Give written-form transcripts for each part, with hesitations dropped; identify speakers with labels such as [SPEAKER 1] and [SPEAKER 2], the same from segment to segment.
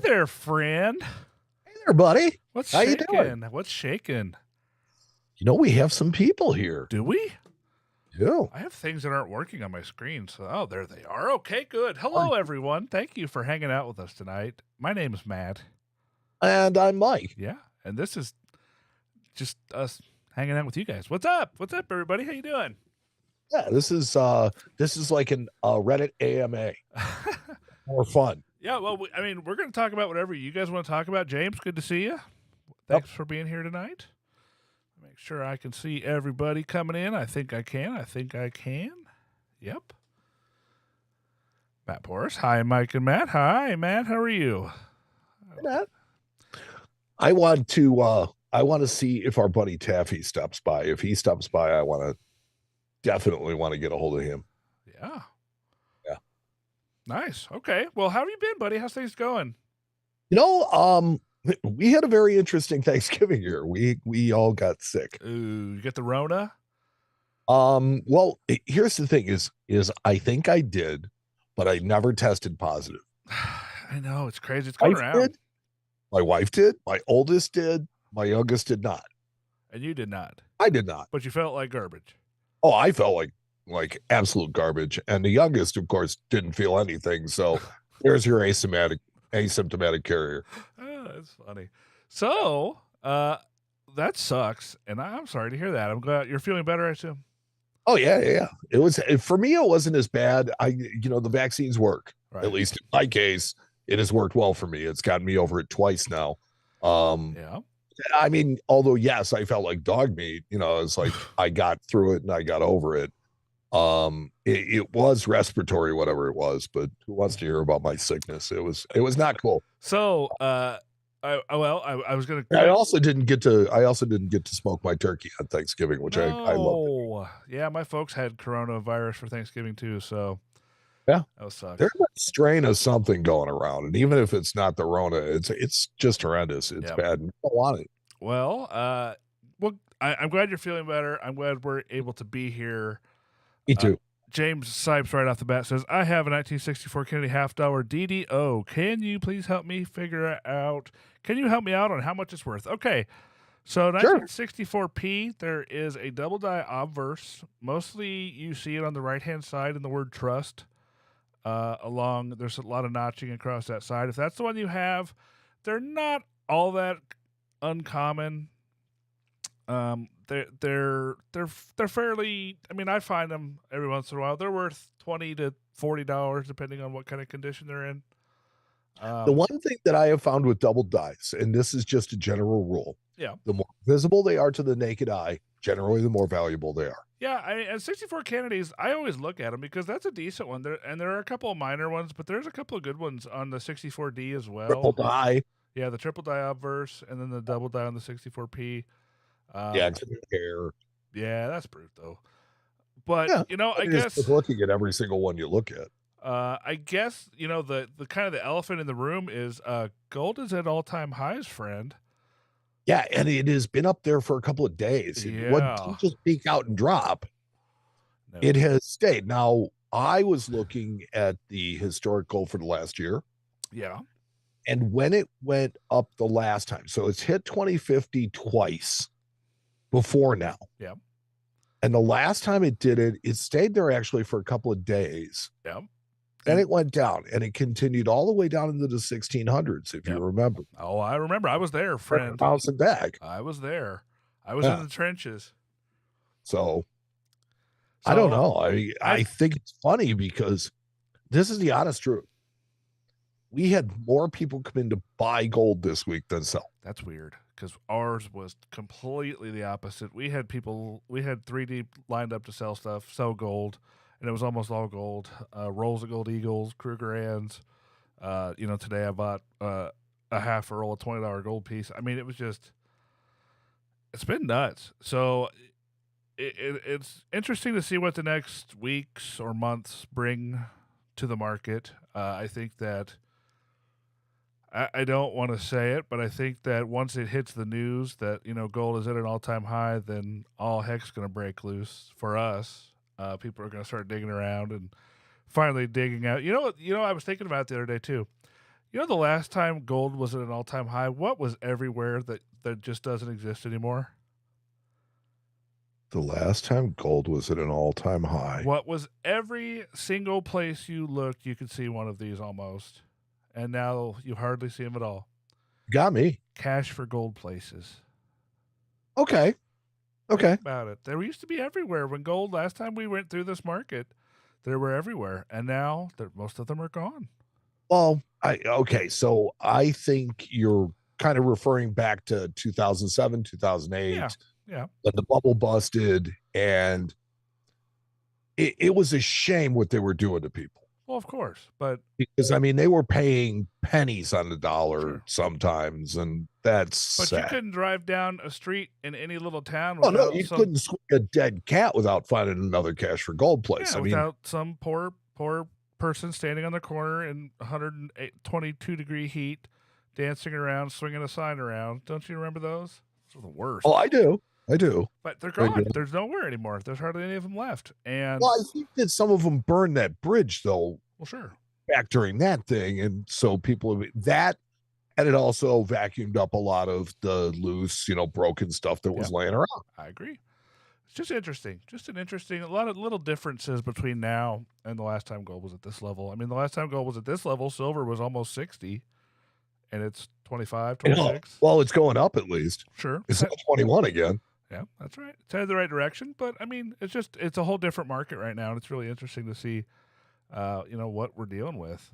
[SPEAKER 1] there, friend.
[SPEAKER 2] Hey there, buddy.
[SPEAKER 1] What's
[SPEAKER 2] How you doing?
[SPEAKER 1] shaking? What's shaking?
[SPEAKER 2] We have some people here.
[SPEAKER 1] Do we?
[SPEAKER 2] Yeah.
[SPEAKER 1] I have things that aren't working on my screen. So, oh, there they are. Okay, good.
[SPEAKER 2] Fun.
[SPEAKER 1] Hello, everyone. Thank you for hanging out with us tonight. My name is Matt.
[SPEAKER 2] And I'm Mike.
[SPEAKER 1] Yeah, and this is just us hanging out with you guys. What's up? What's up, everybody? How you doing?
[SPEAKER 2] Yeah, this is like an Reddit AMA. More fun.
[SPEAKER 1] Yeah, well, we're going to talk about whatever you guys want to talk about. James, good to see you. Thanks for being here tonight. Make sure I can see everybody coming in. I think I can. Yep. Matt Porras. Hi, Mike and Matt. Hi, Matt. How are you?
[SPEAKER 2] Hey, Matt. I want to see if our buddy Taffy stops by. If he stops by, definitely want to get a hold of him.
[SPEAKER 1] Yeah.
[SPEAKER 2] Yeah.
[SPEAKER 1] Nice. Okay. Well, how have you been, buddy? How's things going?
[SPEAKER 2] We had a very interesting Thanksgiving here. We all got sick.
[SPEAKER 1] Ooh, you get the Rona?
[SPEAKER 2] Well, here's the thing is I think I did, but I never tested positive.
[SPEAKER 1] I know, it's crazy. It's going around.
[SPEAKER 2] Did. My wife did. My oldest did. My youngest did not.
[SPEAKER 1] And you did not.
[SPEAKER 2] I did not.
[SPEAKER 1] But you felt like garbage.
[SPEAKER 2] Oh, I felt like absolute garbage. And the youngest, of course, didn't feel anything. So there's your asymptomatic carrier.
[SPEAKER 1] Oh, that's funny. So, that sucks. And I'm sorry to hear that. I'm glad you're feeling better, I assume.
[SPEAKER 2] Oh, yeah. For me, it wasn't as bad. The vaccines work. Right. At least in my case, it has worked well for me. It's gotten me over it twice now.
[SPEAKER 1] Yeah.
[SPEAKER 2] I mean, although, yes, I felt like dog meat, it's like I got through it and I got over it. It was respiratory, whatever it was, but who wants to hear about my sickness? It was not cool.
[SPEAKER 1] So, I was going
[SPEAKER 2] to. I also didn't get to smoke my turkey on Thanksgiving, which I loved.
[SPEAKER 1] Yeah, my folks had coronavirus for Thanksgiving too, so
[SPEAKER 2] yeah,
[SPEAKER 1] that sucks.
[SPEAKER 2] There's a strain of something going around, and even if it's not the Rona, it's just horrendous. It's bad. I don't want it.
[SPEAKER 1] Well, I'm glad you're feeling better. I'm glad we're able to be here.
[SPEAKER 2] Me too.
[SPEAKER 1] James Sipes right off the bat says, I have a 1964 Kennedy half-dollar DDO. Can you please help me Can you help me out on how much it's worth? Okay. So 1964P, there is a double die obverse. Mostly you see it on the right-hand side in the word trust. There's a lot of notching across that side. If that's the one you have, they're not all that uncommon. They're fairly. I mean, I find them every once in a while. They're worth $20 to $40 depending on what kind of condition they're in.
[SPEAKER 2] The one thing that I have found with double dies, and this is just a general rule, the more visible they are to the naked eye, generally the more valuable they are.
[SPEAKER 1] Yeah, and 64 Kennedys, I always look at them because that's a decent one. There are a couple of minor ones, but there's a couple of good ones on the 64D as well.
[SPEAKER 2] Triple die.
[SPEAKER 1] Yeah, the triple die obverse, and then the double die on the 64P.
[SPEAKER 2] Hair.
[SPEAKER 1] Yeah, that's brute though. But I guess
[SPEAKER 2] looking at every single one you look at.
[SPEAKER 1] I guess the kind of the elephant in the room is gold is at all-time highs, friend.
[SPEAKER 2] Yeah, and it has been up there for a couple of days. It didn't just peak out and drop. No. It has stayed. Now, I was looking at the historical for the last year.
[SPEAKER 1] Yeah.
[SPEAKER 2] And when it went up the last time, so it's hit 2050 twice before now.
[SPEAKER 1] Yeah.
[SPEAKER 2] And the last time it did it, it stayed there actually for a couple of days.
[SPEAKER 1] Yeah.
[SPEAKER 2] Then it went down, and it continued all the way down into the 1600s, if you remember.
[SPEAKER 1] Oh, I remember. I was there, friend.
[SPEAKER 2] Bouncing back.
[SPEAKER 1] I was there. I was in the trenches.
[SPEAKER 2] So I don't know. I think it's funny because this is the honest truth. We had more people come in to buy gold this week than sell.
[SPEAKER 1] That's weird because ours was completely the opposite. We had 3D lined up to sell gold. And it was almost all gold. Rolls of Gold Eagles, Krugerrands. Today I bought a half a roll of $20 gold piece. I mean, it's been nuts. So it's interesting to see what the next weeks or months bring to the market. I think that I don't want to say it, but I think that once it hits the news that gold is at an all-time high, then all heck's going to break loose for us. People are going to start digging around and finally digging out. I was thinking about it the other day too. You know, the last time gold was at an all-time high, what was everywhere that just doesn't exist anymore?
[SPEAKER 2] The last time gold was at an all-time high.
[SPEAKER 1] What was every single place you looked, you could see one of these almost, and now you hardly see them at all.
[SPEAKER 2] Got me.
[SPEAKER 1] Cash for gold places.
[SPEAKER 2] Okay. Okay.
[SPEAKER 1] Think about it. There used to be everywhere when gold. Last time we went through this market, they were everywhere, and now most of them are gone.
[SPEAKER 2] Well, okay. So I think you're kind of referring back to 2007, 2008,
[SPEAKER 1] Yeah, yeah.
[SPEAKER 2] when the bubble busted, and it was a shame what they were doing to people.
[SPEAKER 1] Well, of course, but
[SPEAKER 2] Because I mean, they were paying pennies on the dollar
[SPEAKER 1] sure.
[SPEAKER 2] sometimes, and that's
[SPEAKER 1] But you
[SPEAKER 2] sad.
[SPEAKER 1] couldn't drive down a street in any little town
[SPEAKER 2] Oh no,
[SPEAKER 1] without
[SPEAKER 2] you
[SPEAKER 1] some
[SPEAKER 2] couldn't swing a dead cat without finding another cash for gold place.
[SPEAKER 1] yeah,
[SPEAKER 2] I mean,
[SPEAKER 1] without some poor person standing on the corner in 122-degree heat, dancing around, swinging a sign around. Don't you remember those? Those were the worst.
[SPEAKER 2] oh, I do. I do.
[SPEAKER 1] But they're
[SPEAKER 2] I
[SPEAKER 1] gone.
[SPEAKER 2] do.
[SPEAKER 1] There's nowhere anymore. There's hardly any of them left. And
[SPEAKER 2] Well, I think that some of them burned that bridge though
[SPEAKER 1] well, sure.
[SPEAKER 2] back during that thing, and so people that, and it also vacuumed up a lot of the loose, broken stuff that was
[SPEAKER 1] Yep.
[SPEAKER 2] laying around.
[SPEAKER 1] I agree. It's just interesting. A lot of little differences between now and the last time gold was at this level. I mean, the last time gold was at this level, silver was almost 60, and it's 25,
[SPEAKER 2] You know,
[SPEAKER 1] 26.
[SPEAKER 2] well, it's going up at least.
[SPEAKER 1] Sure.
[SPEAKER 2] It's at 21 again.
[SPEAKER 1] Yeah, that's right. It's headed the right direction, but I mean, it's a whole different market right now, and it's really interesting to see, what we're dealing with.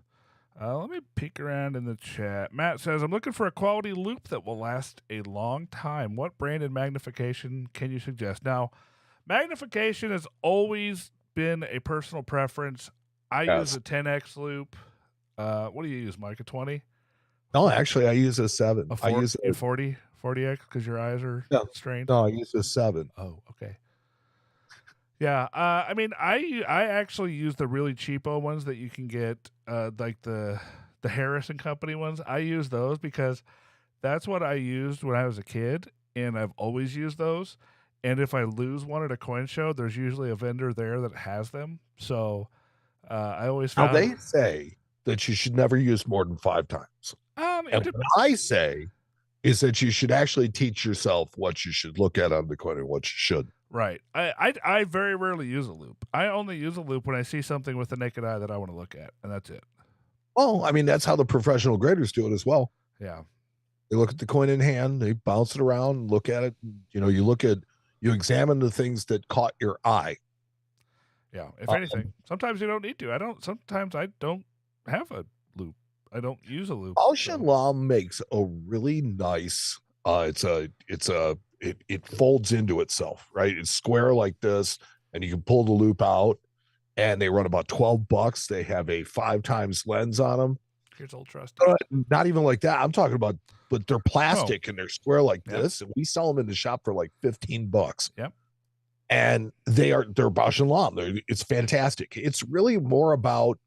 [SPEAKER 1] Let me peek around in the chat. Matt says, I'm looking for a quality loop that will last a long time. What brand and magnification can you suggest? Now, magnification has always been a personal preference. I use
[SPEAKER 2] Yes.
[SPEAKER 1] a 10x loop. What do you use, Mike? A 20?
[SPEAKER 2] No, actually, I use a 7.
[SPEAKER 1] A
[SPEAKER 2] I use a
[SPEAKER 1] 40x because your eyes are
[SPEAKER 2] no,
[SPEAKER 1] strained?
[SPEAKER 2] no, I use a 7.
[SPEAKER 1] Oh, okay. Yeah, I mean, I actually use the really cheapo ones that you can get, like the Harrison Company ones. I use those because that's what I used when I was a kid, and I've always used those. And if I lose one at a coin show, there's usually a vendor there that has them. So I always
[SPEAKER 2] Now,
[SPEAKER 1] found
[SPEAKER 2] they say that you should never use more than 5 times.
[SPEAKER 1] it
[SPEAKER 2] And what I say is that you should actually teach yourself what you should look at on the coin and what you should.
[SPEAKER 1] right. I very rarely use a loop. I only use a loop when I see something with the naked eye that I want to look at, and that's it.
[SPEAKER 2] Well, I mean, that's how the professional graders do it as well.
[SPEAKER 1] Yeah.
[SPEAKER 2] They look at the coin in hand, they bounce it around, look at it. You examine the things that caught your eye.
[SPEAKER 1] Yeah. If anything, sometimes you don't need to. Sometimes I don't have a loop. I don't use a loop.
[SPEAKER 2] Lam makes a really nice. It folds into itself, right? It's square like this, and you can pull the loop out. And they run about $12. They have a 5 times lens on them.
[SPEAKER 1] Here's old trust.
[SPEAKER 2] Not even like that. I'm talking about, but they're plastic and they're square like this. And we sell them in the shop for like $15.
[SPEAKER 1] Yep.
[SPEAKER 2] And they're Bausch and Lomb. It's fantastic. It's really more about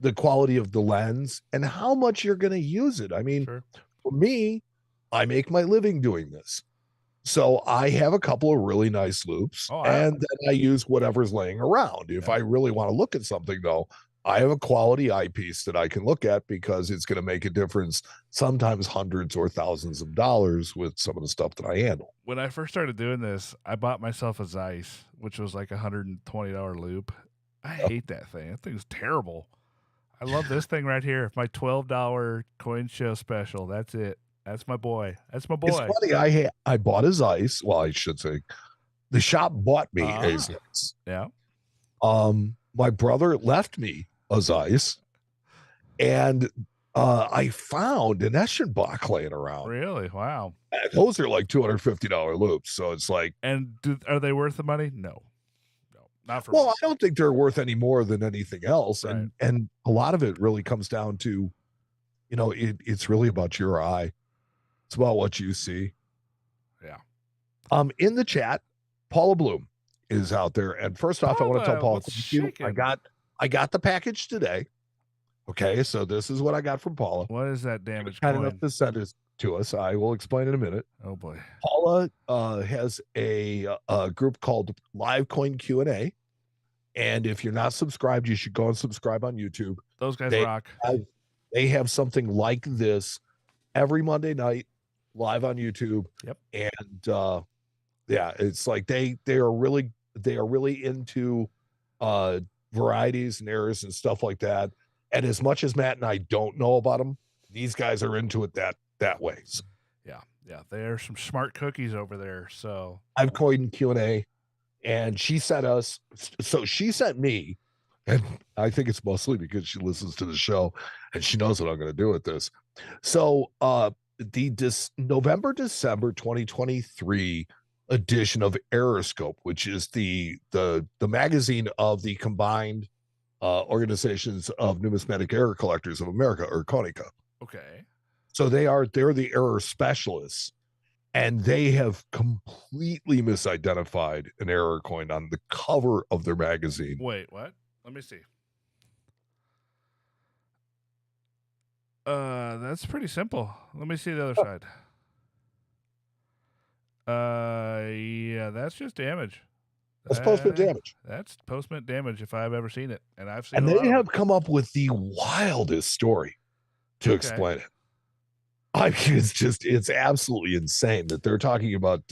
[SPEAKER 2] the quality of the lens and how much you're going to use it. I mean, for me, I make my living doing this. So I have a couple of really nice loops, and then I use whatever's laying around. If I really want to look at something, though, I have a quality eyepiece that I can look at because it's going to make a difference, sometimes hundreds or thousands of dollars with some of the stuff that I handle.
[SPEAKER 1] When I first started doing this, I bought myself a Zeiss, which was like $120 loop. I hate that thing. That thing's terrible. I love this thing right here. My $12 coin show special. That's it. That's my boy. That's my boy.
[SPEAKER 2] It's funny. I bought a Zeiss. Well, I should say, the shop bought me a Zeiss.
[SPEAKER 1] Yeah.
[SPEAKER 2] My brother left me a Zeiss, and I found an Eschenbach laying around.
[SPEAKER 1] Really? Wow.
[SPEAKER 2] And those are like $250 loops. So it's like,
[SPEAKER 1] and are they worth the money? No, not for.
[SPEAKER 2] Well, me. I don't think they're worth any more than anything else,
[SPEAKER 1] right.
[SPEAKER 2] and a lot of it really comes down to, it's really about your eye. It's about what you see.
[SPEAKER 1] Yeah.
[SPEAKER 2] In the chat, Paula Bloom is out there, and first off, I want to tell Paula, I got the package today. Okay, so this is what I got from Paula.
[SPEAKER 1] What is that damaged
[SPEAKER 2] kind
[SPEAKER 1] coin?
[SPEAKER 2] enough to send it to us. I will explain in a minute.
[SPEAKER 1] Oh boy.
[SPEAKER 2] Paula has a group called Live Coin Q&A, and if you're not subscribed, you should go and subscribe on YouTube.
[SPEAKER 1] Those guys rock.
[SPEAKER 2] They have something like this every Monday night live on YouTube.
[SPEAKER 1] Yep.
[SPEAKER 2] And yeah, it's like they are really into uh varieties and errors and stuff like that. And as much as Matt and I don't know about them, these guys are into it that way. So
[SPEAKER 1] Yeah. Yeah. There's some smart cookies over there. So
[SPEAKER 2] I've coined Q&A, and she sent us, so she sent me, and I think it's mostly because she listens to the show and she knows what I'm going to do with this. So the November December 2023 edition of Aeroscope, which is the magazine of the combined organizations of numismatic error collectors of America, or CONICA.
[SPEAKER 1] okay.
[SPEAKER 2] So they're the error specialists, and they have completely misidentified an error coin on the cover of their magazine.
[SPEAKER 1] Wait, what? Let me see. That's pretty simple. Let me see the other side. Yeah, that's just damage.
[SPEAKER 2] That's postman damage.
[SPEAKER 1] That's postman damage if I've ever seen it, and I've seen
[SPEAKER 2] And
[SPEAKER 1] a
[SPEAKER 2] they
[SPEAKER 1] lot
[SPEAKER 2] have
[SPEAKER 1] of
[SPEAKER 2] come up with the wildest story to explain it. I mean, it's absolutely insane that they're talking about,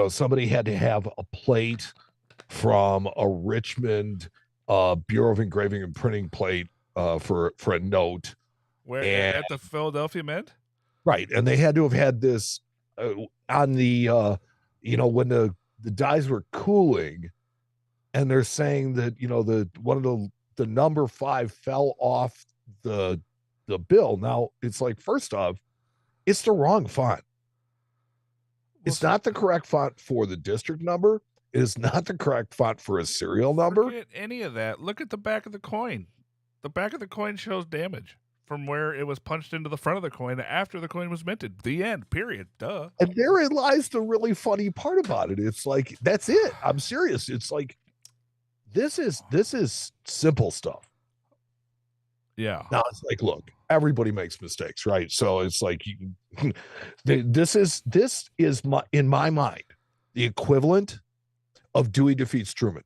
[SPEAKER 2] somebody had to have a plate from a Richmond Bureau of Engraving and Printing plate for a note.
[SPEAKER 1] Where
[SPEAKER 2] And
[SPEAKER 1] at the Philadelphia Mint?
[SPEAKER 2] right, and they had to have had this on the when the dyes were cooling, and they're saying that the one of the number 5 fell off the bill. Now it's like, first off, it's the wrong font. It's not the correct font for the district number. It is not the correct font for a serial number.
[SPEAKER 1] Forget any of that. Look at the back of the coin. The back of the coin shows damage from where it was punched into the front of the coin after the coin was minted. The end. Period. Duh.
[SPEAKER 2] And therein lies the really funny part about it. It's like, that's it. I'm serious. It's like, this is simple stuff.
[SPEAKER 1] Yeah.
[SPEAKER 2] Now it's like, look, everybody makes mistakes, right? So it's like, this is in my mind, the equivalent of Dewey defeats Truman.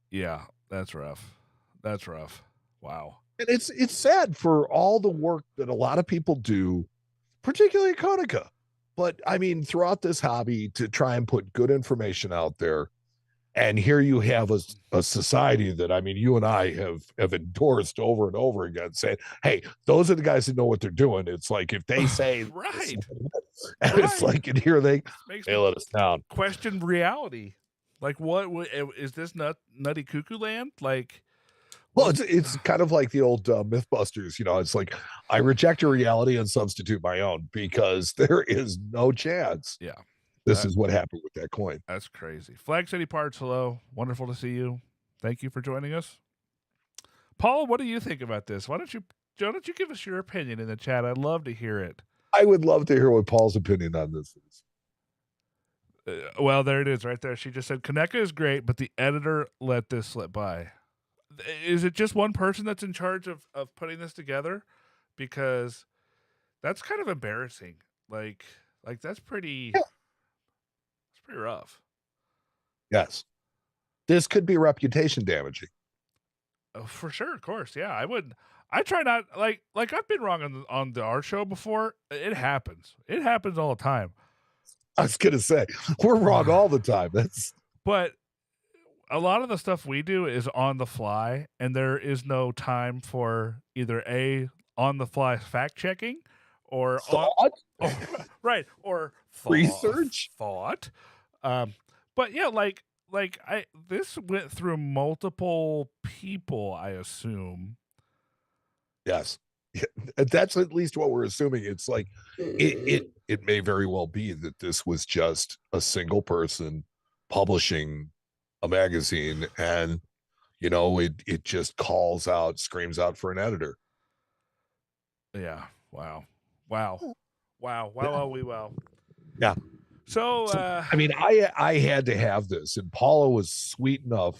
[SPEAKER 1] Yeah, that's rough. That's rough. Wow.
[SPEAKER 2] And it's sad for all the work that a lot of people do, particularly at Konica. But I mean, throughout this hobby, to try and put good information out there. And here you have a society that, I mean, you and I have endorsed over and over again, saying, hey, those are the guys that know what they're doing. It's like, if they say
[SPEAKER 1] right,
[SPEAKER 2] and it's like, and here they
[SPEAKER 1] let
[SPEAKER 2] us down.
[SPEAKER 1] Question reality. Like, what is this nutty cuckoo land? Like,
[SPEAKER 2] well, it's kind of like the old Mythbusters. It's like, I reject your reality and substitute my own, because there is no chance.
[SPEAKER 1] Yeah.
[SPEAKER 2] This is what happened with that coin.
[SPEAKER 1] That's crazy. Flag City Parts, hello. Wonderful to see you. Thank you for joining us. Paul, what do you think about this? Why don't you give us your opinion in the chat? I'd love to hear it.
[SPEAKER 2] I would love to hear what Paul's opinion on this is.
[SPEAKER 1] Well, there it is right there. She just said, Kaneka is great, but the editor let this slip by. Is it just one person that's in charge of putting this together? Because that's kind of embarrassing. Like that's pretty... Yeah. Pretty rough.
[SPEAKER 2] Yes. This could be reputation damaging.
[SPEAKER 1] Oh, for sure, of course. Yeah, I try not, like I've been wrong on our show before. It happens. It happens all the time.
[SPEAKER 2] I was gonna say, we're wrong all the time.
[SPEAKER 1] But a lot of the stuff we do is on the fly, and there is no time for either on the fly fact checking or right, or
[SPEAKER 2] research
[SPEAKER 1] thought. But yeah, this went through multiple people, I assume.
[SPEAKER 2] Yes. That's at least what we're assuming. It's like, it may very well be that this was just a single person publishing a magazine, and it just screams out for an editor.
[SPEAKER 1] Yeah. Wow. Wow.
[SPEAKER 2] Yeah.
[SPEAKER 1] So
[SPEAKER 2] I mean, I had to have this, and Paula was sweet enough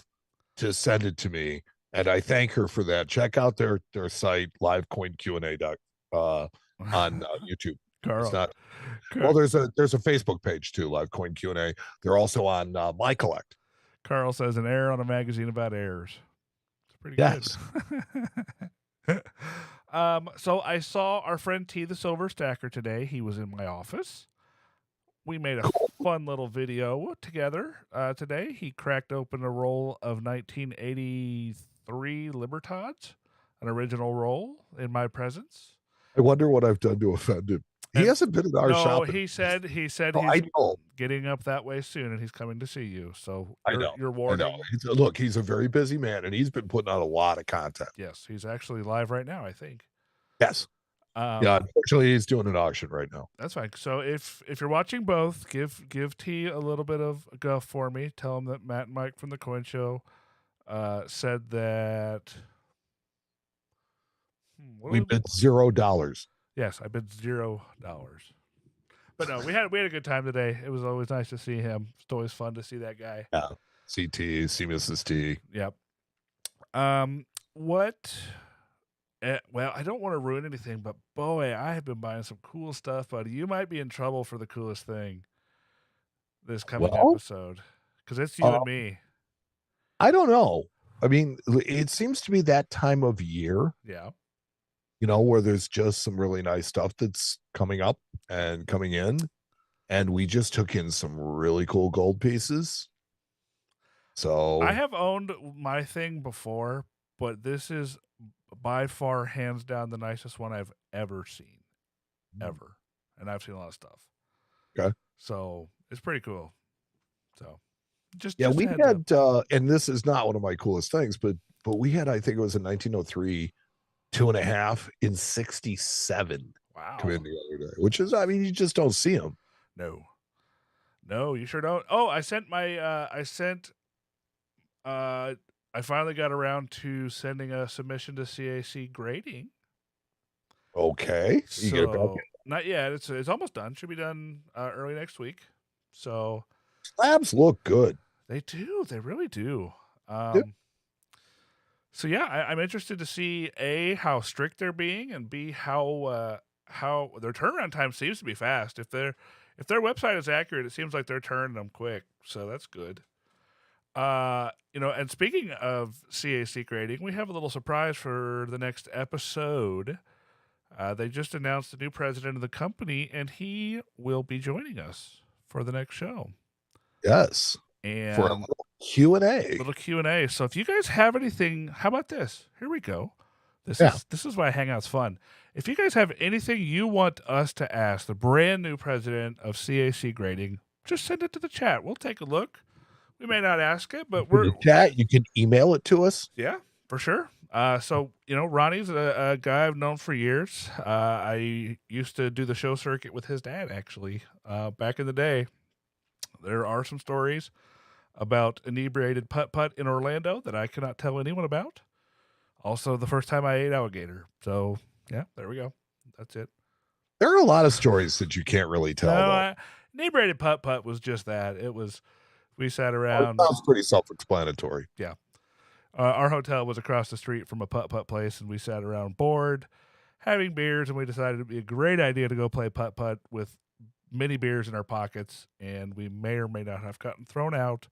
[SPEAKER 2] to send it to me, and I thank her for that. Check out their site, livecoinqa on YouTube.
[SPEAKER 1] Carl.
[SPEAKER 2] It's not, well, there's a Facebook page too, Livecoin Q&A. They're also on My Collect.
[SPEAKER 1] Carl says, an error on a magazine about errors. It's Pretty good.
[SPEAKER 2] Yes.
[SPEAKER 1] So I saw our friend T the Silver Stacker today. He was in my office. We made a
[SPEAKER 2] Cool.
[SPEAKER 1] fun little video together today. He cracked open a roll of 1983 Libertads, an original roll in my presence.
[SPEAKER 2] I wonder what I've done to offend him. He
[SPEAKER 1] And
[SPEAKER 2] hasn't been in our
[SPEAKER 1] no,
[SPEAKER 2] shop.
[SPEAKER 1] he said
[SPEAKER 2] Oh,
[SPEAKER 1] he's
[SPEAKER 2] I know.
[SPEAKER 1] getting up that way soon, and he's coming to see you. So
[SPEAKER 2] I know.
[SPEAKER 1] your
[SPEAKER 2] I know.
[SPEAKER 1] warning.
[SPEAKER 2] Look, he's a very busy man, and he's been putting out a lot of content.
[SPEAKER 1] Yes, he's actually live right now, I think.
[SPEAKER 2] Yes.
[SPEAKER 1] Um,
[SPEAKER 2] Yeah. Unfortunately, he's doing an auction right now.
[SPEAKER 1] That's fine. So if you're watching both, give T a little bit of a guff for me. Tell him that Matt and Mike from the Coin Show said that.
[SPEAKER 2] We bid $0.
[SPEAKER 1] Yes, I bid $0. But no, we had a good time today. It was always nice to see him. It's always fun to see that guy.
[SPEAKER 2] Yeah. CT, see Mrs. T.
[SPEAKER 1] Yep. What? Well, I don't want to ruin anything, but boy, I have been buying some cool stuff, buddy. You might be in trouble for the coolest thing this coming episode because it's you and me.
[SPEAKER 2] I don't know. I mean, it seems to be that time of year.
[SPEAKER 1] Yeah.
[SPEAKER 2] Where there's just some really nice stuff that's coming up and coming in. And we just took in some really cool gold pieces. So
[SPEAKER 1] I have owned my thing before, but this is by far hands down the nicest one I've ever seen. Ever. And I've seen a lot of stuff.
[SPEAKER 2] Okay.
[SPEAKER 1] So it's pretty cool. So
[SPEAKER 2] we had and this is not one of my coolest things, but we had, I think it was in 1903, 2.5 in 67.
[SPEAKER 1] Wow.
[SPEAKER 2] Come in the other day, which is, I mean, you just don't see them.
[SPEAKER 1] No, you sure don't. Oh, I finally got around to sending a submission to CAC grading.
[SPEAKER 2] Okay. You get it back?
[SPEAKER 1] Not yet. It's almost done. Should be done early next week. So
[SPEAKER 2] slabs look good.
[SPEAKER 1] They do. They really do.
[SPEAKER 2] Yeah.
[SPEAKER 1] So yeah, I'm interested to see A, how strict they're being, and B, how their turnaround time seems to be fast. If their website is accurate, it seems like they're turning them quick. So that's good. And speaking of CAC grading, we have a little surprise for the next episode. They just announced the new president of the company, and he will be joining us for the next show.
[SPEAKER 2] Yes.
[SPEAKER 1] And
[SPEAKER 2] for a little Q&A.
[SPEAKER 1] Little Q&A. So if you guys have anything, how about this? Here we go. This is why Hangout's fun. If you guys have anything you want us to ask the brand new president of CAC grading, just send it to the chat. We'll take a look. We may not ask it, but we're
[SPEAKER 2] chat. You can email it to us.
[SPEAKER 1] Yeah, for sure. So Ronnie's a guy I've known for years. I used to do the show circuit with his dad, actually, back in the day. There are some stories about inebriated putt-putt in Orlando that I cannot tell anyone about. Also, the first time I ate alligator. So, yeah, there we go. That's it.
[SPEAKER 2] There are a lot of stories that you can't really tell.
[SPEAKER 1] No, inebriated putt-putt was just that. It was, we sat around.
[SPEAKER 2] That was pretty self-explanatory.
[SPEAKER 1] Yeah. Our hotel was across the street from a putt-putt place, and we sat around bored, having beers, and we decided it'd be a great idea to go play putt-putt with many beers in our pockets, and we may or may not have gotten thrown out.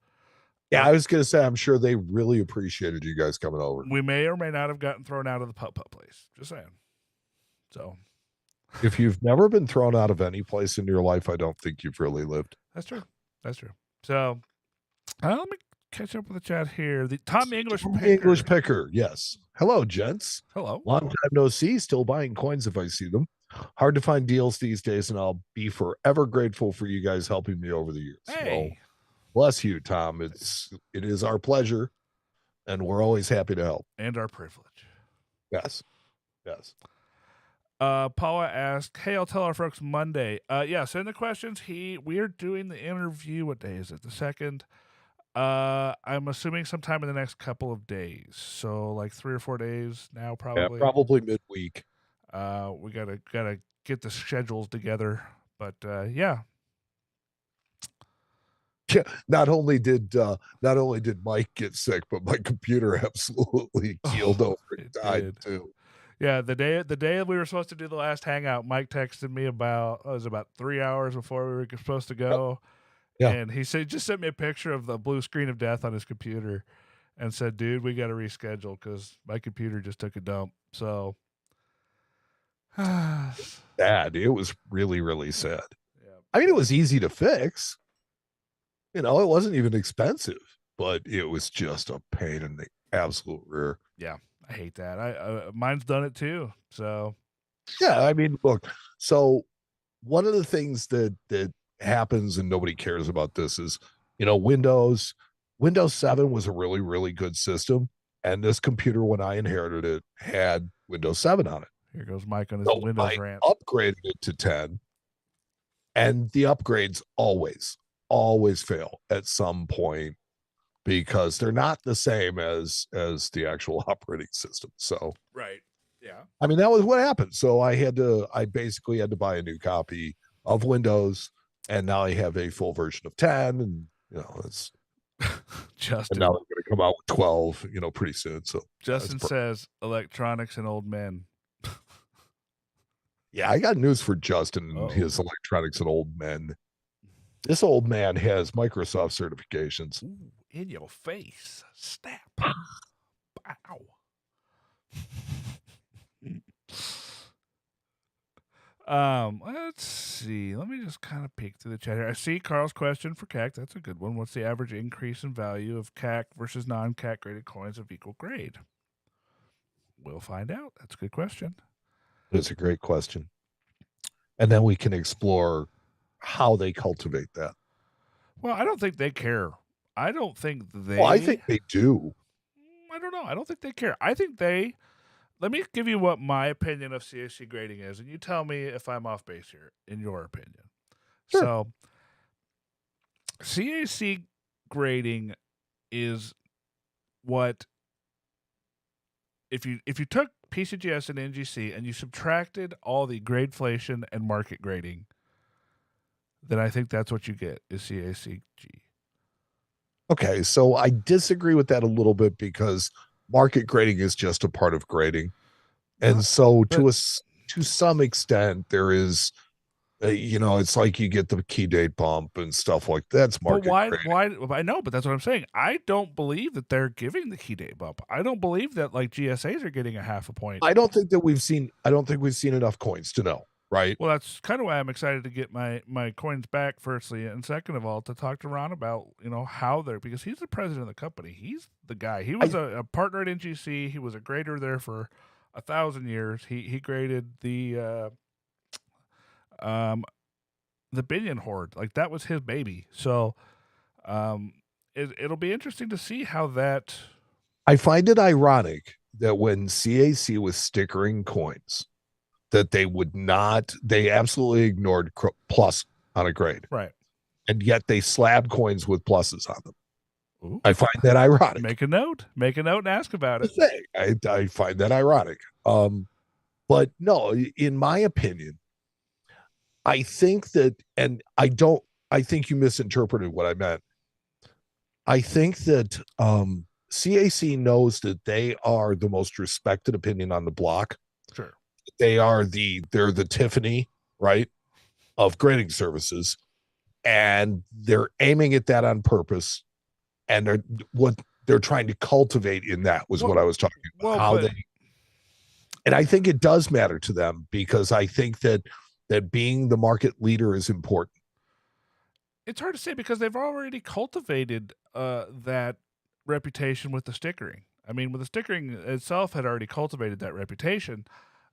[SPEAKER 2] Yeah, I was going to say, I'm sure they really appreciated you guys coming over.
[SPEAKER 1] We may or may not have gotten thrown out of the putt-putt place. Just saying. So,
[SPEAKER 2] if you've never been thrown out of any place in your life, I don't think you've really lived.
[SPEAKER 1] That's true. So, let me catch up with the chat here. The Tom English
[SPEAKER 2] Picker. Yes. Hello, gents.
[SPEAKER 1] Hello.
[SPEAKER 2] Long time no see. Still buying coins if I see them. Hard to find deals these days, and I'll be forever grateful for you guys helping me over the years.
[SPEAKER 1] Hey.
[SPEAKER 2] Well, bless you, Tom. It is our pleasure, and we're always happy to help.
[SPEAKER 1] And our privilege.
[SPEAKER 2] Yes.
[SPEAKER 1] Paula asked, "Hey, I'll tell our folks Monday." Send the questions. We are doing the interview. What day is it? The 2nd. I'm assuming sometime in the next couple of days. So like 3 or 4 days now, probably.
[SPEAKER 2] Yeah, probably midweek.
[SPEAKER 1] We gotta get the schedules together, but yeah.
[SPEAKER 2] Yeah, not only did Mike get sick, but my computer absolutely keeled over and died too.
[SPEAKER 1] Yeah, the day we were supposed to do the last Hangout, Mike texted me about 3 hours before we were supposed to go.
[SPEAKER 2] Yeah.
[SPEAKER 1] And he just sent me a picture of the blue screen of death on his computer. and said, "Dude, we got to reschedule because my computer just took a dump." So, yeah,
[SPEAKER 2] Sad. It was really, really sad. I mean, it was easy to fix. You know, it wasn't even expensive, but it was just a pain in the absolute rear.
[SPEAKER 1] yeah, I hate that. Mine's done it too. So,
[SPEAKER 2] Yeah, I mean, look, so one of the things that happens and nobody cares about this is, you know, Windows 7 was a really, really good system. And this computer, when I inherited it, had Windows 7 on it.
[SPEAKER 1] here goes Mike on his
[SPEAKER 2] So
[SPEAKER 1] Windows
[SPEAKER 2] I
[SPEAKER 1] rant.
[SPEAKER 2] upgraded it to 10, and the upgrades always fail at some point because they're not the same as the actual operating system. So
[SPEAKER 1] Right. Yeah.
[SPEAKER 2] I mean that was what happened. So I basically had to buy a new copy of Windows, and now I have a full version of 10, and you know it's
[SPEAKER 1] Justin.
[SPEAKER 2] and now they're going to come out with 12, you know, pretty soon. So
[SPEAKER 1] Justin says electronics and old men.
[SPEAKER 2] yeah, I got news for Justin and his electronics and old men. This old man has Microsoft certifications.
[SPEAKER 1] Ooh, in your face. Snap. Bow. Let's see. Let me just kind of peek through the chat here. I see Carl's question for CAC. That's a good one. What's the average increase in value of CAC versus non-CAC graded coins of equal grade? We'll find out. That's a good question.
[SPEAKER 2] That's a great question. And then we can explore how they cultivate that.
[SPEAKER 1] Well, I don't think they care. I don't think they.
[SPEAKER 2] Well, I think they do.
[SPEAKER 1] I don't know. I don't think they care. I think they. Let me give you what my opinion of CAC grading is, and you tell me if I'm off base here, in your opinion.
[SPEAKER 2] Sure.
[SPEAKER 1] So, CAC grading is what if you took PCGS and NGC and you subtracted all the gradeflation and market grading, then I think that's what you get is CACG.
[SPEAKER 2] Okay, so I disagree with that a little bit because market grading is just a part of grading, and so to some extent there is, you know, it's like you get the key date bump and stuff like that's market.
[SPEAKER 1] But why? I know, but that's what I'm saying. I don't believe that they're giving the key date bump. I don't believe that like GSAs are getting a half a point.
[SPEAKER 2] I don't think we've seen enough coins to know. Right.
[SPEAKER 1] Well, that's kind of why I'm excited to get my coins back, firstly, and second of all, to talk to Ron about how they're, because he's the president of the company. He's the guy. He was a partner at NGC. He was a grader there for 1,000 years. He graded the Binion Horde. Like that was his baby. So it'll be interesting to see how that.
[SPEAKER 2] I find it ironic that when CAC was stickering coins, that they absolutely ignored plus on a grade.
[SPEAKER 1] Right.
[SPEAKER 2] And yet they slabbed coins with pluses on them. Ooh. I find that ironic.
[SPEAKER 1] Make a note and ask about it.
[SPEAKER 2] I find that ironic. But no, in my opinion, I think that, and I think you misinterpreted what I meant. I think that CAC knows that they are the most respected opinion on the block.
[SPEAKER 1] Sure.
[SPEAKER 2] They're the Tiffany, right, of grading services, and they're aiming at that on purpose, and they're trying to cultivate in that was what I was talking about. And I think it does matter to them because I think that being the market leader is important.
[SPEAKER 1] It's hard to say because they've already cultivated that reputation with the stickering. I mean, with the stickering itself had already cultivated that reputation.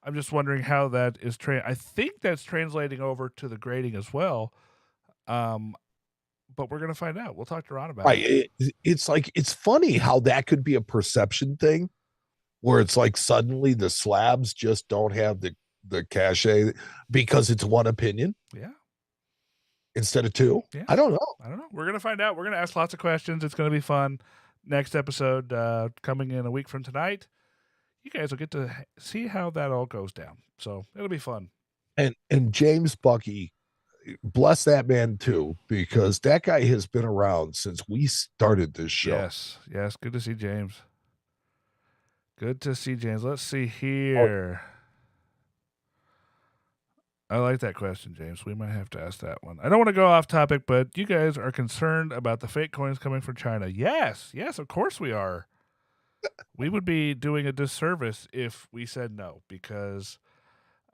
[SPEAKER 1] I'm just wondering how that is. I think that's translating over to the grading as well. But we're going to find out. We'll talk to Ron about it.
[SPEAKER 2] It's funny how that could be a perception thing where it's like suddenly the slabs just don't have the cachet because it's one opinion.
[SPEAKER 1] Yeah.
[SPEAKER 2] Instead of two.
[SPEAKER 1] Yeah.
[SPEAKER 2] I don't know.
[SPEAKER 1] We're going to find out. We're going to ask lots of questions. It's going to be fun. Next episode coming in a week from tonight. You guys will get to see how that all goes down. So it'll be fun.
[SPEAKER 2] And James Bucky, bless that man too, because that guy has been around since we started this show.
[SPEAKER 1] Yes. Good to see James. Let's see here. I like that question, James. We might have to ask that one. I don't want to go off topic, but you guys are concerned about the fake coins coming from China. Yes, of course we are. We would be doing a disservice if we said no, because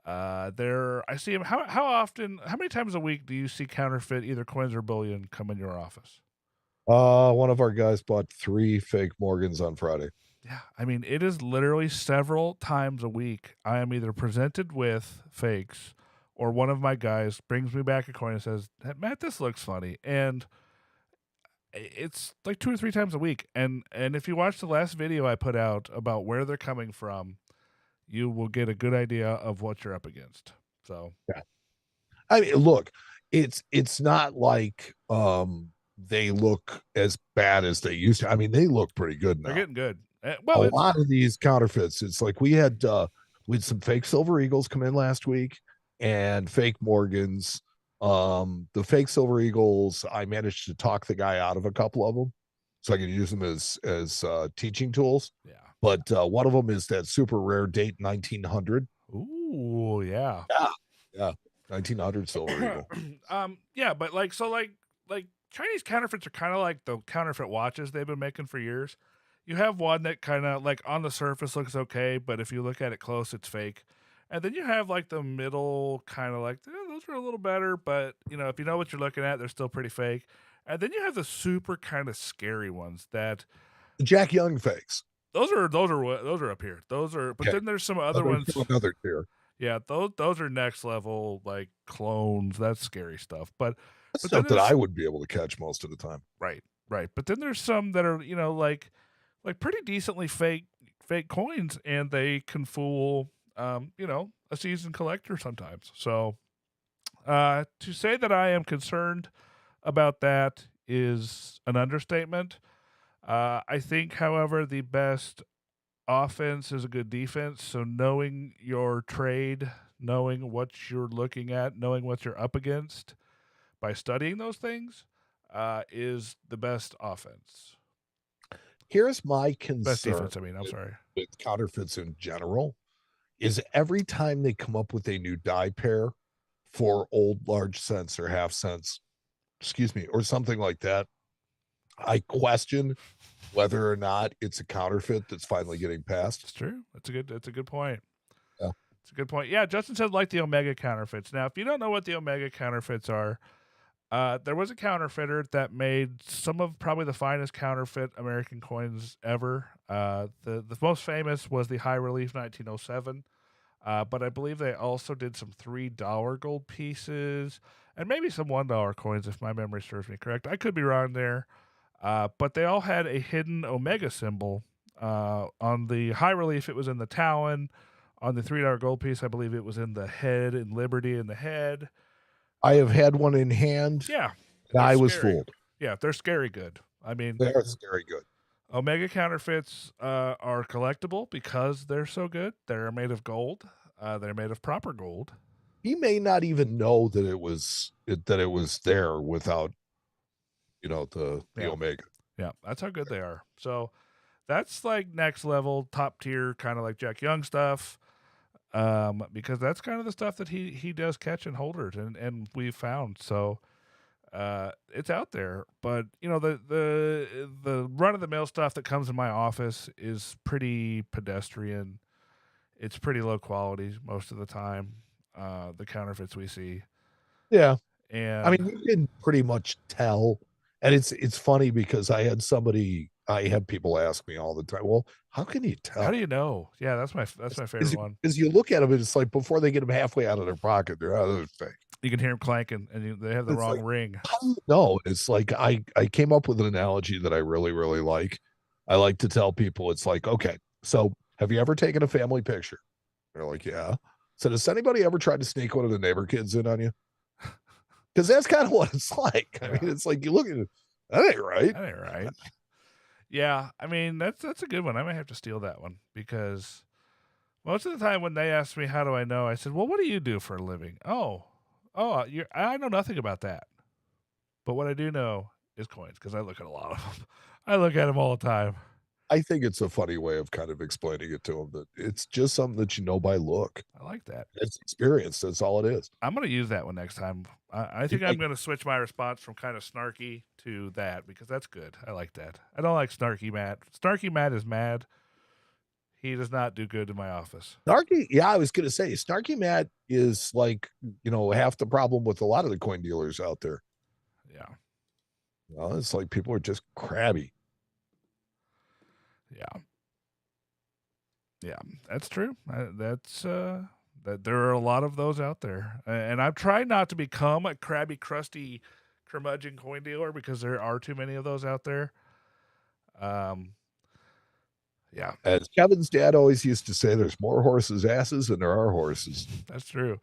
[SPEAKER 1] I see them. How often? How many times a week do you see counterfeit either coins or bullion come in your office?
[SPEAKER 2] One of our guys bought 3 fake Morgans on Friday.
[SPEAKER 1] Yeah, I mean, it is literally several times a week. I am either presented with fakes, or one of my guys brings me back a coin and says, "Hey, Matt, this looks funny," and it's like 2 or 3 times a week. And if you watch the last video I put out about where they're coming from, you will get a good idea of what you're up against. So
[SPEAKER 2] Yeah. I mean, look, it's not like they look as bad as they used to. I mean, they look pretty good
[SPEAKER 1] they're
[SPEAKER 2] now.
[SPEAKER 1] getting good.
[SPEAKER 2] A
[SPEAKER 1] Well, it's
[SPEAKER 2] lot of these counterfeits, it's like we had some fake Silver Eagles come in last week and fake Morgans. The fake Silver Eagles, I managed to talk the guy out of a couple of them so I could use them as teaching tools.
[SPEAKER 1] yeah.
[SPEAKER 2] But one of them is that super rare date 1900.
[SPEAKER 1] Ooh, yeah.
[SPEAKER 2] Yeah, yeah, 1900 Silver Eagle.
[SPEAKER 1] Yeah, but like Chinese counterfeits are kind of like the counterfeit watches they've been making for years. You have one that kind of like on the surface looks okay, but if you look at it close, it's fake. And then you have like the middle kind of like those are a little better, but if you know what you're looking at, they're still pretty fake. And then you have the super kind of scary ones that
[SPEAKER 2] The Jack Young fakes.
[SPEAKER 1] those are up here. Those are, but
[SPEAKER 2] Okay,
[SPEAKER 1] then there's some
[SPEAKER 2] so
[SPEAKER 1] other
[SPEAKER 2] there's
[SPEAKER 1] ones.
[SPEAKER 2] still another tier.
[SPEAKER 1] Yeah, those are next level like clones. That's scary stuff.
[SPEAKER 2] That's
[SPEAKER 1] But then
[SPEAKER 2] stuff that
[SPEAKER 1] there's
[SPEAKER 2] I would be able to catch most of the time.
[SPEAKER 1] right, right. But then there's some that are like pretty decently fake coins, and they can fool a seasoned collector sometimes. So to say that I am concerned about that is an understatement. I think, however, the best offense is a good defense. So knowing your trade, knowing what you're looking at, knowing what you're up against by studying those things is the best offense.
[SPEAKER 2] Here's my
[SPEAKER 1] Best
[SPEAKER 2] concern
[SPEAKER 1] defense, I mean. I'm sorry.
[SPEAKER 2] with counterfeits in general is every time they come up with a new die pair for old large cents or half cents, excuse me, or something like that, I question whether or not it's a counterfeit that's finally getting passed.
[SPEAKER 1] It's true. That's a good point.
[SPEAKER 2] Yeah.
[SPEAKER 1] It's a good point. Yeah, Justin said like the Omega counterfeits. Now, if you don't know what the Omega counterfeits are, there was a counterfeiter that made some of probably the finest counterfeit American coins ever. The most famous was the High Relief 1907. But I believe they also did some $3 gold pieces and maybe some $1 coins, if my memory serves me correct. I could be wrong there. But they all had a hidden Omega symbol. On the High Relief, it was in the Talon. On the $3 gold piece, I believe it was in the head, in Liberty in the head.
[SPEAKER 2] I have had one in hand
[SPEAKER 1] Yeah,
[SPEAKER 2] and
[SPEAKER 1] they're
[SPEAKER 2] I was
[SPEAKER 1] scary.
[SPEAKER 2] fooled.
[SPEAKER 1] Yeah, they're scary good. I mean,
[SPEAKER 2] They're scary good.
[SPEAKER 1] Omega counterfeits are collectible because they're so good. They're made of gold. They're made of proper gold.
[SPEAKER 2] He may not even know that it was there without the
[SPEAKER 1] Yeah,
[SPEAKER 2] Omega.
[SPEAKER 1] yeah, that's how good they are. So that's like next level, top tier, kind of like Jack Young stuff. Because that's kind of the stuff that he does catch in holders, and we've found. So it's out there, but the run of the mill stuff that comes in my office is pretty pedestrian. It's pretty low quality most of the time. The counterfeits we see,
[SPEAKER 2] Yeah. I
[SPEAKER 1] and
[SPEAKER 2] mean, you can pretty much tell. And it's funny because I have people ask me all the time, well, how can you
[SPEAKER 1] how do
[SPEAKER 2] tell?
[SPEAKER 1] you know? Yeah, that's my favorite one.
[SPEAKER 2] Because you look at them and it's like before they get them halfway out of their pocket, they're out of their thing.
[SPEAKER 1] You can hear them clanking, and they have the
[SPEAKER 2] It's
[SPEAKER 1] wrong
[SPEAKER 2] like,
[SPEAKER 1] ring.
[SPEAKER 2] how do you know? It's like I came up with an analogy that I really, really like. I like to tell people it's like, okay, so have you ever taken a family picture? They're like, yeah. So does anybody ever try to sneak one of the neighbor kids in on you? Because that's kind of what it's like. I
[SPEAKER 1] Yeah,
[SPEAKER 2] mean, it's like you look at it, that ain't right.
[SPEAKER 1] that ain't right. Yeah, I mean that's a good one. I might have to steal that one because most of the time when they ask me how do I know, I said, "Well, what do you do for a living?" I know nothing about that. But what I do know is coins because I look at a lot of them. I look at them all the time.
[SPEAKER 2] I think it's a funny way of kind of explaining it to them that it's just something that you know by look.
[SPEAKER 1] I like that.
[SPEAKER 2] It's experience. That's all it is.
[SPEAKER 1] I'm gonna use that one next time. I
[SPEAKER 2] You
[SPEAKER 1] think I'm
[SPEAKER 2] like
[SPEAKER 1] gonna switch my response from kind of snarky to that because that's good. I like that. I don't like snarky Matt. Snarky Matt is mad. He does not do good in my office.
[SPEAKER 2] Snarky? Yeah, I was gonna say Snarky Matt is like, half the problem with a lot of the coin dealers out there.
[SPEAKER 1] Yeah,
[SPEAKER 2] It's like people are just crabby.
[SPEAKER 1] yeah, yeah. That's true. That's that there are a lot of those out there, and I've tried not to become a crabby, crusty, curmudgeon coin dealer because there are too many of those out there. Um, yeah,
[SPEAKER 2] As Kevin's dad always used to say, there's more horses' asses than there are horses.
[SPEAKER 1] that's true.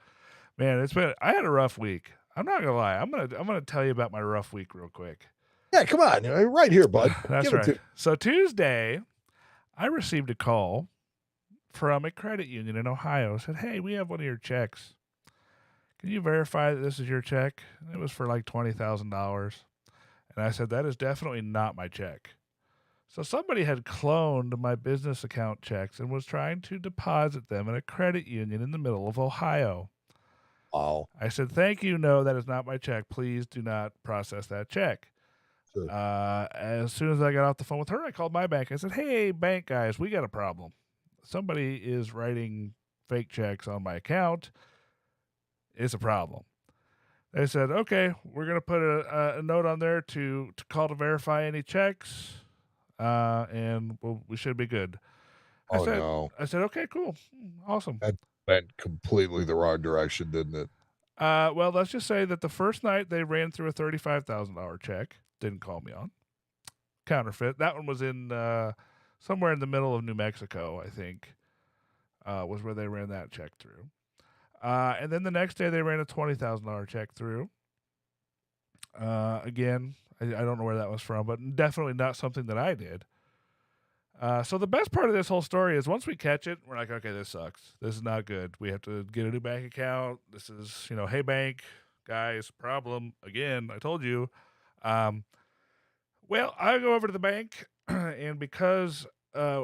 [SPEAKER 1] Man, it's been. I had a rough week. I'm not gonna lie. I'm gonna tell you about my rough week real quick.
[SPEAKER 2] Yeah, come on. Right here, bud.
[SPEAKER 1] That's
[SPEAKER 2] Give it
[SPEAKER 1] right.
[SPEAKER 2] to
[SPEAKER 1] So Tuesday, I received a call from a credit union in Ohio. It said, "Hey, we have one of your checks. Can you verify that this is your check?" It was for like $20,000, and I said, "That is definitely not my check." So somebody had cloned my business account checks and was trying to deposit them in a credit union in the middle of Ohio.
[SPEAKER 2] Wow.
[SPEAKER 1] I said, "Thank you. No, that is not my check. Please do not process that check."
[SPEAKER 2] Sure.
[SPEAKER 1] As soon as I got off the phone with her, I called my bank. I said, "Hey, bank guys, we got a problem. Somebody is writing fake checks on my account. It's a problem." They said, "Okay, we're gonna put a note on there to call to verify any checks, and we should be good." I
[SPEAKER 2] Oh,
[SPEAKER 1] said,
[SPEAKER 2] no.
[SPEAKER 1] "I said, okay, cool, awesome."
[SPEAKER 2] That went completely the wrong direction, didn't it?
[SPEAKER 1] Well, let's just say that the first night they ran through a $35,000 check. Didn't call me on counterfeit. That one was in somewhere in the middle of New Mexico, I think, was where they ran that check through. And then the next day they ran a $20,000 check through. Again, I don't know where that was from, but definitely not something that I did. So the best part of this whole story is once we catch it, we're like, okay, this sucks. This is not good. We have to get a new bank account. This is, hey, bank guys, problem again. I told you. Um, well, I go over to the bank, and because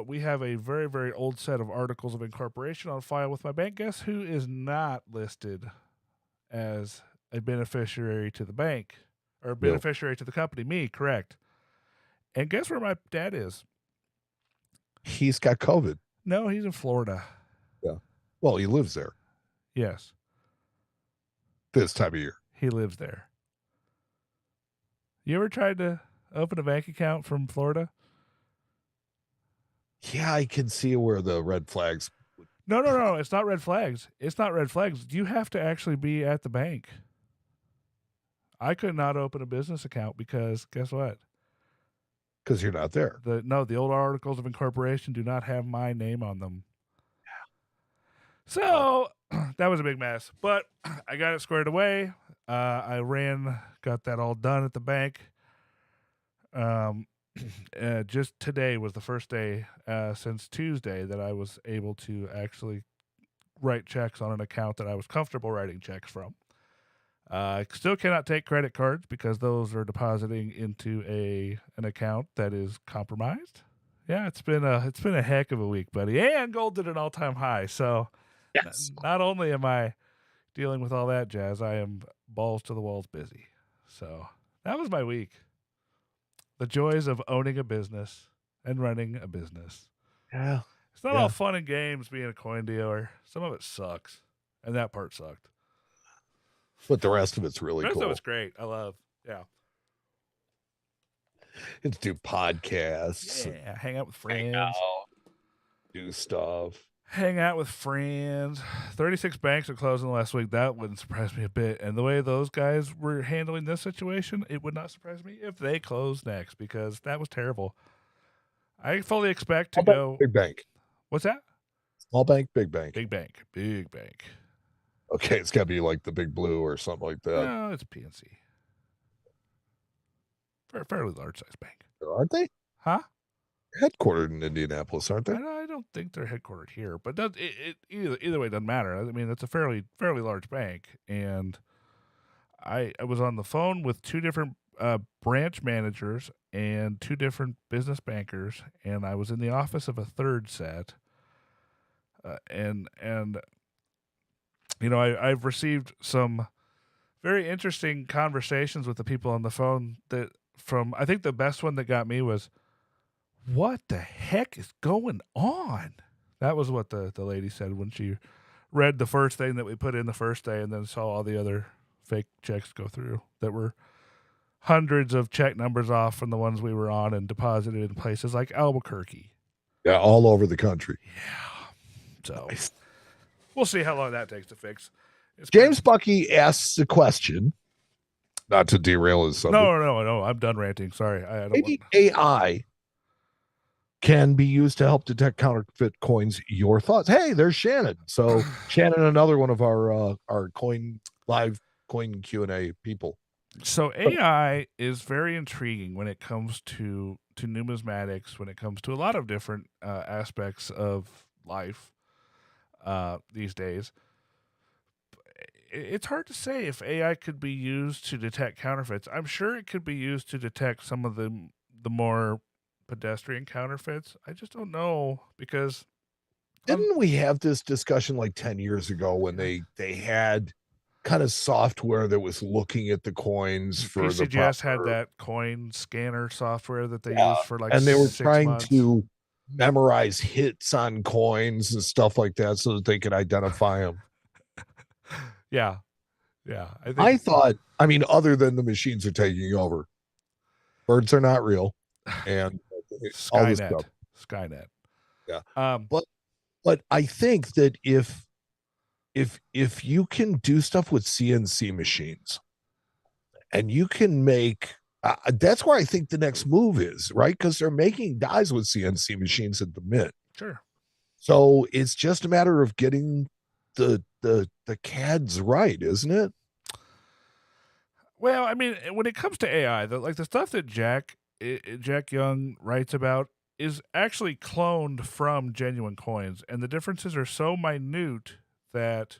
[SPEAKER 1] we have a very, very old set of articles of incorporation on file with my bank, guess who is not listed as a beneficiary to the bank or a
[SPEAKER 2] You.
[SPEAKER 1] beneficiary to the company? Me, correct. And guess where my dad is?
[SPEAKER 2] He's got COVID.
[SPEAKER 1] No, he's in Florida.
[SPEAKER 2] Yeah. Well, he lives there
[SPEAKER 1] Yes,
[SPEAKER 2] this time of year.
[SPEAKER 1] he lives there. You ever tried to open a bank account from Florida?
[SPEAKER 2] Yeah, I can see where the red flags.
[SPEAKER 1] No, no, no. It's not red flags. It's not red flags. You have to actually be at the bank. I could not open a business account because guess what?
[SPEAKER 2] Because you're not there.
[SPEAKER 1] The old articles of incorporation do not have my name on them.
[SPEAKER 2] Wow.
[SPEAKER 1] So that was a big mess. But I got it squared away. Got that all done at the bank. Just today was the first day since Tuesday that I was able to actually write checks on an account that I was comfortable writing checks from. I still cannot take credit cards because those are depositing into an account that is compromised. Yeah, it's been a heck of a week, buddy. And gold did an all time high. So
[SPEAKER 2] Yes.
[SPEAKER 1] not only am I dealing with all that jazz, I am balls to the walls busy. So that was my week. The joys of owning a business and running a business.
[SPEAKER 2] Yeah.
[SPEAKER 1] It's not
[SPEAKER 2] Yeah.
[SPEAKER 1] all fun and games being a coin dealer. Some of it sucks, and that part sucked.
[SPEAKER 2] But the rest of it's really
[SPEAKER 1] The rest of
[SPEAKER 2] cool.
[SPEAKER 1] it's great. I love. Yeah.
[SPEAKER 2] It's do podcasts,
[SPEAKER 1] Yeah. Hang out with
[SPEAKER 2] hang
[SPEAKER 1] friends.
[SPEAKER 2] out, do stuff.
[SPEAKER 1] Hang out with friends. 36 banks are closing last week. That wouldn't surprise me a bit. And the way those guys were handling this situation, it would not surprise me if they close next because that was terrible. I fully expect to
[SPEAKER 2] Small bank,
[SPEAKER 1] go.
[SPEAKER 2] big bank.
[SPEAKER 1] What's that?
[SPEAKER 2] Small bank, big bank.
[SPEAKER 1] Big bank. Big bank.
[SPEAKER 2] Okay, it's got to be like the Big Blue or something like that.
[SPEAKER 1] No, it's a PNC. Fairly large size bank.
[SPEAKER 2] Aren't they?
[SPEAKER 1] Huh?
[SPEAKER 2] Headquartered in Indianapolis, aren't they?
[SPEAKER 1] I don't think they're headquartered here, but either way doesn't matter. I mean, it's a fairly large bank, and I was on the phone with two different branch managers and two different business bankers, and I was in the office of a third set. And I've received some very interesting conversations with the people on the phone. That from I think the best one that got me was, "What the heck is going on?" That was what the lady said when she read the first thing that we put in the first day, and then saw all the other fake checks go through that were hundreds of check numbers off from the ones we were on and deposited in places like Albuquerque.
[SPEAKER 2] Yeah, all over the country.
[SPEAKER 1] Yeah. So
[SPEAKER 2] Nice.
[SPEAKER 1] we'll see how long that takes to fix.
[SPEAKER 2] James Bucky asks a question, not to derail his subject.
[SPEAKER 1] No. I'm done ranting. Sorry. I don't
[SPEAKER 2] Maybe AI can be used to help detect counterfeit coins. Your thoughts? Hey, there's Shannon. So Shannon, another one of our live coin Q&A people.
[SPEAKER 1] So AI is very intriguing when it comes to numismatics, when it comes to a lot of different aspects of life these days. It's hard to say if AI could be used to detect counterfeits. I'm sure it could be used to detect some of the more pedestrian counterfeits. I just don't know because
[SPEAKER 2] Didn't we have this discussion like 10 years ago when they had kind of software that was looking at the coins for the
[SPEAKER 1] PCGS had
[SPEAKER 2] proper,
[SPEAKER 1] that coin scanner software that they
[SPEAKER 2] yeah,
[SPEAKER 1] used for like
[SPEAKER 2] and they were
[SPEAKER 1] 6
[SPEAKER 2] trying
[SPEAKER 1] months.
[SPEAKER 2] to memorize hits on coins and stuff like that so that they could identify them.
[SPEAKER 1] Yeah.
[SPEAKER 2] I thought, I mean, other than the machines are taking over, birds are not real, and all this stuff.
[SPEAKER 1] Skynet.
[SPEAKER 2] Yeah,
[SPEAKER 1] Um,
[SPEAKER 2] but I think that if you can do stuff with CNC machines, and you can make that's where I think the next move is, right? Because they're making dies with CNC machines at the Mint.
[SPEAKER 1] sure.
[SPEAKER 2] So it's just a matter of getting the CADs right, isn't it?
[SPEAKER 1] Well, I mean, when it comes to AI, the stuff that Jack Young writes about is actually cloned from genuine coins, and the differences are so minute that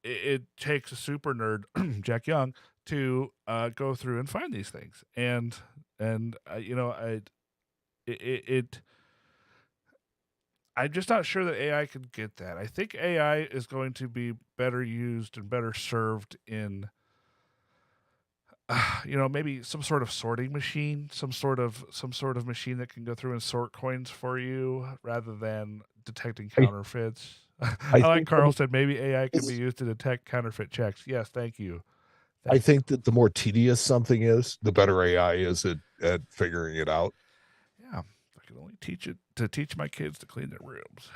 [SPEAKER 1] it takes a super nerd, Jack Young, to go through and find these things. And it I'm just not sure that AI can get that. I think AI is going to be better used and better served in maybe some sort of sorting machine, some sort of machine that can go through and sort coins for you rather than detecting counterfeits. I like Carl said maybe AI can be used to detect counterfeit checks. Yes, thank you.
[SPEAKER 2] I think that the more tedious something is, the better AI is at figuring it out.
[SPEAKER 1] Yeah, if I could only teach my kids to clean their rooms.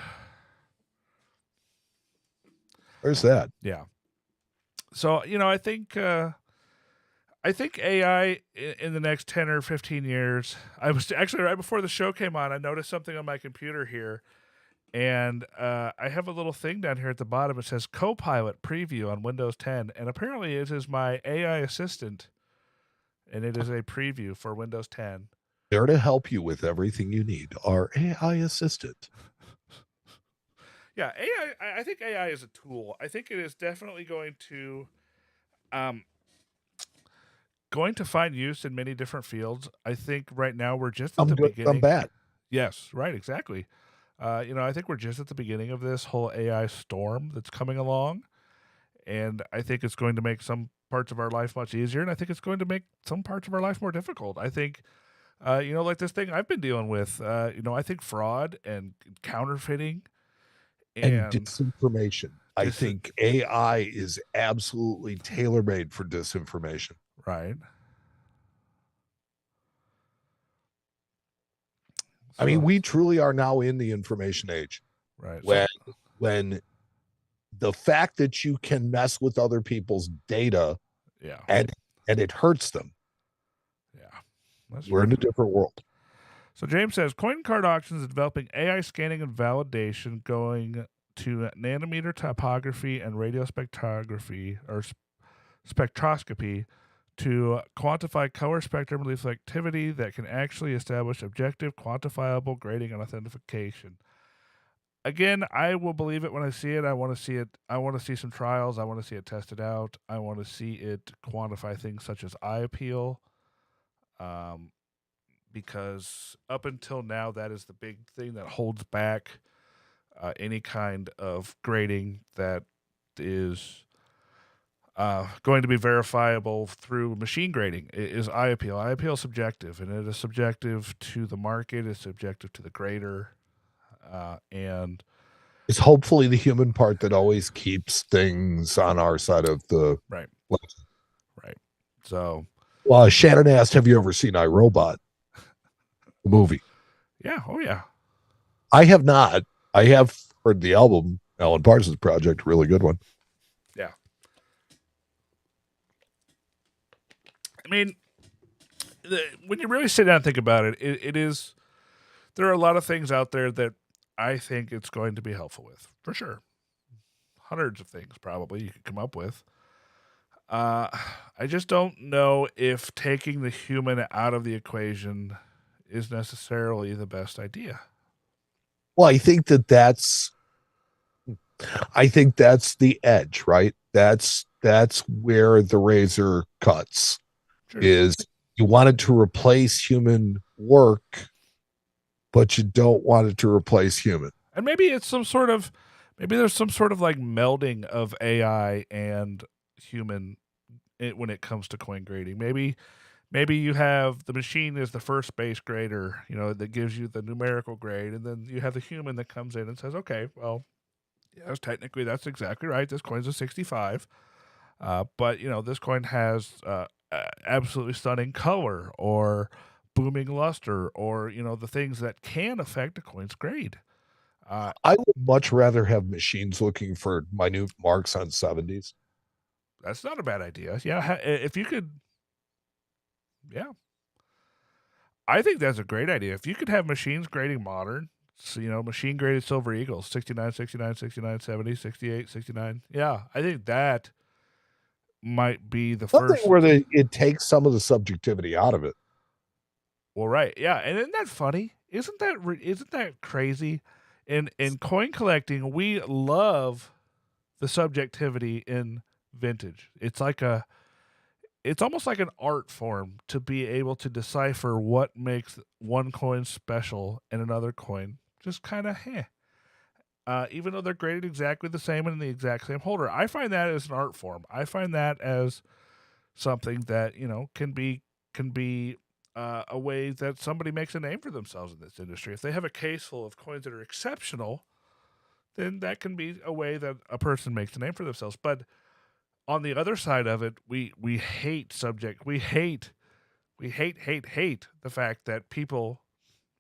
[SPEAKER 2] There's that.
[SPEAKER 1] Yeah. So I think AI in the next 10 or 15 years. I was actually right before the show came on. I noticed something on my computer here, and I have a little thing down here at the bottom. It says Copilot preview on Windows 10, and apparently it is my AI assistant, and it is a preview for Windows 10.
[SPEAKER 2] There to help you with everything you need. Our AI assistant.
[SPEAKER 1] Yeah, AI. I think AI is a tool. I think it is definitely um, going to find use in many different fields. I think right now we're just at
[SPEAKER 2] I'm
[SPEAKER 1] the
[SPEAKER 2] good,
[SPEAKER 1] beginning.
[SPEAKER 2] I'm bad.
[SPEAKER 1] Yes, right, exactly. I think we're just at the beginning of this whole AI storm that's coming along, and I think it's going to make some parts of our life much easier, and I think it's going to make some parts of our life more difficult. I think, like this thing I've been dealing with. I think fraud and counterfeiting
[SPEAKER 2] And
[SPEAKER 1] and
[SPEAKER 2] disinformation. I think AI is absolutely tailor made for disinformation.
[SPEAKER 1] right.
[SPEAKER 2] I mean, we truly are now in the information age.
[SPEAKER 1] Right.
[SPEAKER 2] When the fact that you can mess with other people's data,
[SPEAKER 1] yeah,
[SPEAKER 2] and it hurts them.
[SPEAKER 1] Yeah,
[SPEAKER 2] we're in a different world.
[SPEAKER 1] So James says coin card auctions is developing AI scanning and validation, going to nanometer topography and radio spectrography or spectroscopy to quantify color spectrum reflectivity that can actually establish objective, quantifiable grading and authentication. Again, I will believe it when I see it. I want to see it. I want to see some trials. I want to see it tested out. I want to see it quantify things such as eye appeal. um, because up until now, that is the big thing that holds back any kind of grading that is going to be verifiable through machine grading is eye appeal. Eye appeal is subjective, and it is subjective to the market. It's subjective to the grader, and
[SPEAKER 2] It's hopefully the human part that always keeps things on our side of the.
[SPEAKER 1] right, right. So
[SPEAKER 2] Well, Shannon asked, "Have you ever seen iRobot, the movie?"
[SPEAKER 1] yeah, oh yeah,
[SPEAKER 2] I have not. I have heard the album, Alan Parsons Project, really good one.
[SPEAKER 1] yeah. I mean, when you really sit down and think about it, it is there are a lot of things out there that I think it's going to be helpful with for sure. Hundreds of things probably you could come up with. Uh, I just don't know if taking the human out of the equation is necessarily the best idea.
[SPEAKER 2] Well, I think that's the edge, right? That's where the razor cuts.
[SPEAKER 1] Sure.
[SPEAKER 2] Is you wanted to replace human work, but you don't want it to replace human.
[SPEAKER 1] And maybe it's some sort of maybe there's some sort of like melding of AI and human when it comes to coin grading. Maybe you have the machine is the first base grader, that gives you the numerical grade, and then you have the human that comes in and says, okay, well, yes, technically that's exactly right. This coin's a 65, but this coin has absolutely stunning color or booming luster, or the things that can affect a coin's grade.
[SPEAKER 2] I would much rather have machines looking for minute marks on 70s.
[SPEAKER 1] That's not a bad idea. Yeah, if you could, yeah, I think that's a great idea. If you could have machines grading modern, so, machine graded silver eagles, 69, 69, 69, 70, 68, 69. Yeah, I think that might be the
[SPEAKER 2] Something
[SPEAKER 1] first.
[SPEAKER 2] where it takes some of the subjectivity out of it.
[SPEAKER 1] Well, right. Yeah. And isn't that funny? Isn't that crazy? In coin collecting, we love the subjectivity in vintage. It's almost like an art form to be able to decipher what makes one coin special and another coin just kind of heh. Even though they're graded exactly the same and in the exact same holder, I find that as an art form. I find that as something that can be a way that somebody makes a name for themselves in this industry. If they have a case full of coins that are exceptional, then that can be a way that a person makes a name for themselves. But on the other side of it, we hate subject. We hate the fact that people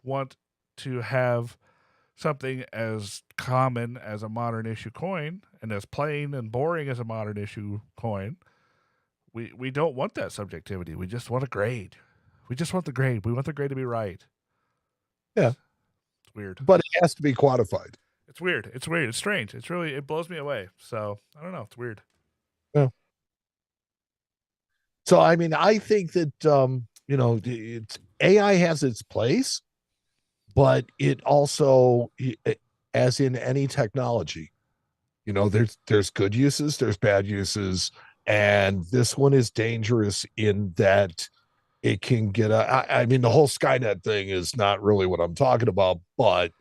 [SPEAKER 1] want to have something as common as a modern issue coin and as plain and boring as a modern issue coin. We don't want that subjectivity. We just want a grade. We just want the grade. We want the grade to be right.
[SPEAKER 2] Yeah.
[SPEAKER 1] It's weird.
[SPEAKER 2] But it has to be quantified.
[SPEAKER 1] It's weird. It's weird. It's strange. It blows me away. So I don't know. It's weird.
[SPEAKER 2] Yeah. So I mean, I think that it's AI has its place, but it also, as in any technology, there's good uses, there's bad uses, and this one is dangerous in that it can get I mean, the whole Skynet thing is not really what I'm talking about, but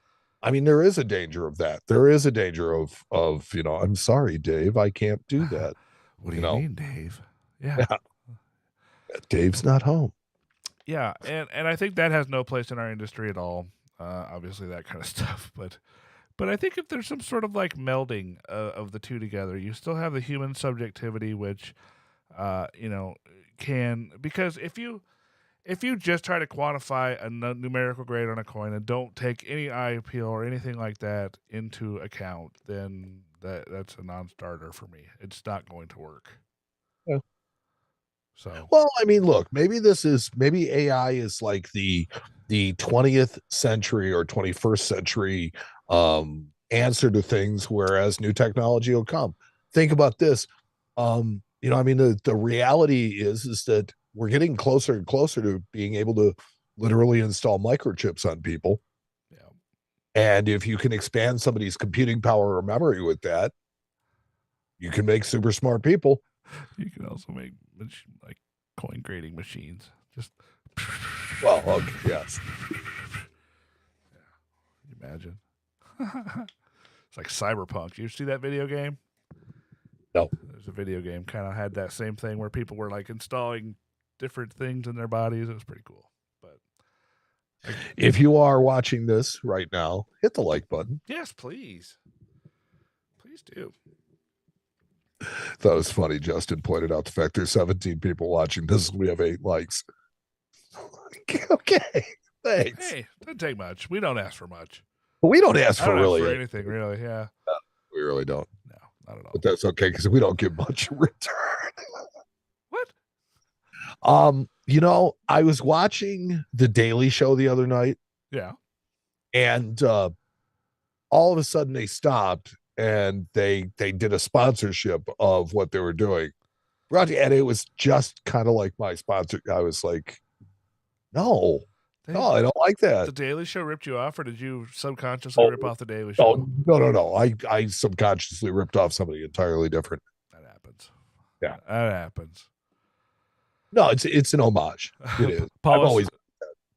[SPEAKER 2] I mean, there is a danger of that. There is a danger of I'm sorry, Dave, I can't do that.
[SPEAKER 1] What do
[SPEAKER 2] You
[SPEAKER 1] you
[SPEAKER 2] know,
[SPEAKER 1] mean, Dave? Yeah.
[SPEAKER 2] yeah, Dave's not home.
[SPEAKER 1] Yeah, and I think that has no place in our industry at all. Obviously, that kind of stuff. But I think if there's some sort of like melding of the two together, you still have the human subjectivity, which uh, you know can because if you just try to quantify a numerical grade on a coin and don't take any eye appeal or anything like that into account, then that's a non-starter for me. It's not going to work.
[SPEAKER 2] Yeah.
[SPEAKER 1] So
[SPEAKER 2] Well, I mean, look, maybe AI is like the 20th century or 21st century answer to things, whereas new technology will come. Think about this. I mean, the reality is that we're getting closer and closer to being able to literally install microchips on people.
[SPEAKER 1] yeah,
[SPEAKER 2] And if you can expand somebody's computing power or memory with that, you can make super smart people.
[SPEAKER 1] you can also make like coin grading machines. Just
[SPEAKER 2] Well, okay, yes.
[SPEAKER 1] Can you imagine? It's like Cyberpunk. You see that video game?
[SPEAKER 2] No.
[SPEAKER 1] There's a video game kind of had that same thing where people were like installing different things in their bodies. It was pretty cool. But
[SPEAKER 2] If you are watching this right now, hit the like button.
[SPEAKER 1] yes, please. Please do.
[SPEAKER 2] That was funny. Justin pointed out the fact there's 17 people watching this. We have 8 likes. Okay. Thanks.
[SPEAKER 1] Hey, doesn't take much. We don't ask for much.
[SPEAKER 2] But we don't ask
[SPEAKER 1] I
[SPEAKER 2] for
[SPEAKER 1] don't
[SPEAKER 2] really
[SPEAKER 1] ask for anything, really. Yeah.
[SPEAKER 2] We really don't.
[SPEAKER 1] No, not at all.
[SPEAKER 2] But that's okay because we don't get much in return.
[SPEAKER 1] What?
[SPEAKER 2] I was watching The Daily Show the other night.
[SPEAKER 1] Yeah.
[SPEAKER 2] And all of a sudden they stopped and they did a sponsorship of what they were doing. And it was just kind of like my sponsor. I was like, no, I don't like that.
[SPEAKER 1] The Daily Show ripped you off, or did you subconsciously rip off the Daily Show?
[SPEAKER 2] Oh, no. I subconsciously ripped off somebody entirely different.
[SPEAKER 1] That happens.
[SPEAKER 2] Yeah.
[SPEAKER 1] That happens.
[SPEAKER 2] No, it's an homage. It is.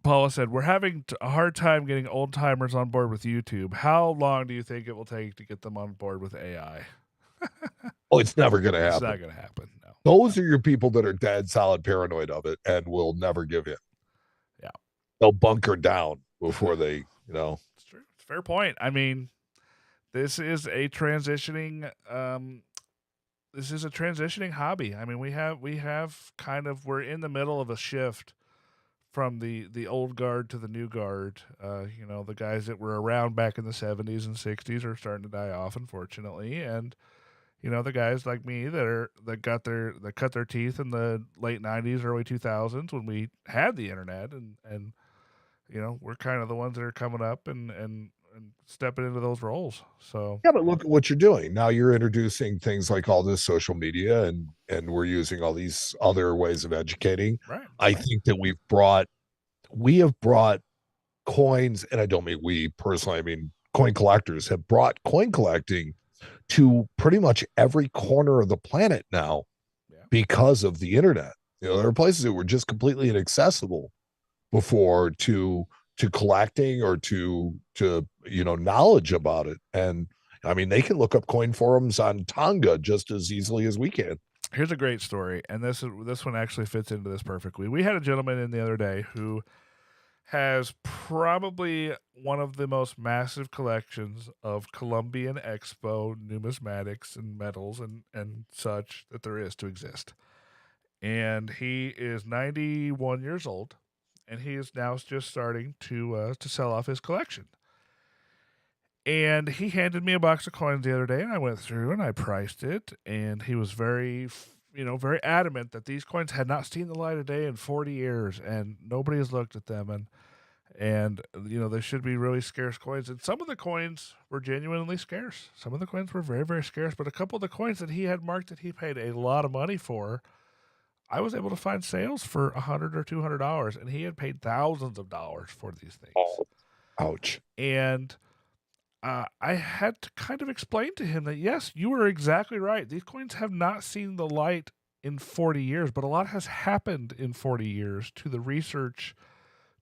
[SPEAKER 1] Paula said, we're having a hard time getting old timers on board with YouTube. How long do you think it will take to get them on board with AI?
[SPEAKER 2] Oh, it's never going to happen.
[SPEAKER 1] It's not going to happen. No.
[SPEAKER 2] Those are your people that are dead solid paranoid of it and will never give in.
[SPEAKER 1] Yeah.
[SPEAKER 2] They'll bunker down before they,
[SPEAKER 1] It's true. It's a fair point. I mean, this is a transitioning hobby. I mean, we have kind of, we're in the middle of a shift from the old guard to the new guard. The guys that were around back in the 70s and 60s are starting to die off, unfortunately. And, the guys like me that cut their teeth in the late 90s, early 2000s when we had the internet and we're kind of the ones that are coming up and stepping into those roles. So
[SPEAKER 2] yeah, but look at what you're doing now. You're introducing things like all this social media, and we're using all these other ways of educating.
[SPEAKER 1] Right.
[SPEAKER 2] I think that we have brought coins, and I don't mean we personally. I mean coin collectors have brought coin collecting to pretty much every corner of the planet now because of the internet. There are places that were just completely inaccessible before to collecting or to knowledge about it. And I mean, they can look up coin forums on Tonga just as easily as we can.
[SPEAKER 1] Here's a great story, and this one actually fits into this perfectly. We had a gentleman in the other day who has probably one of the most massive collections of Columbian Expo numismatics and metals and such that there is to exist. And he is 91 years old, and he is now just starting to sell off his collection. And he handed me a box of coins the other day, and I went through and I priced it, and he was very adamant that these coins had not seen the light of day in 40 years, and nobody has looked at them, and they should be really scarce coins. And some of the coins were genuinely scarce. Some of the coins were very, very scarce, but a couple of the coins that he had marked that he paid a lot of money for, I was able to find sales for $100 or $200, and he had paid thousands of dollars for these things.
[SPEAKER 2] Oh, ouch.
[SPEAKER 1] And I had to kind of explain to him that, yes, you are exactly right. These coins have not seen the light in 40 years, but a lot has happened in 40 years to the research,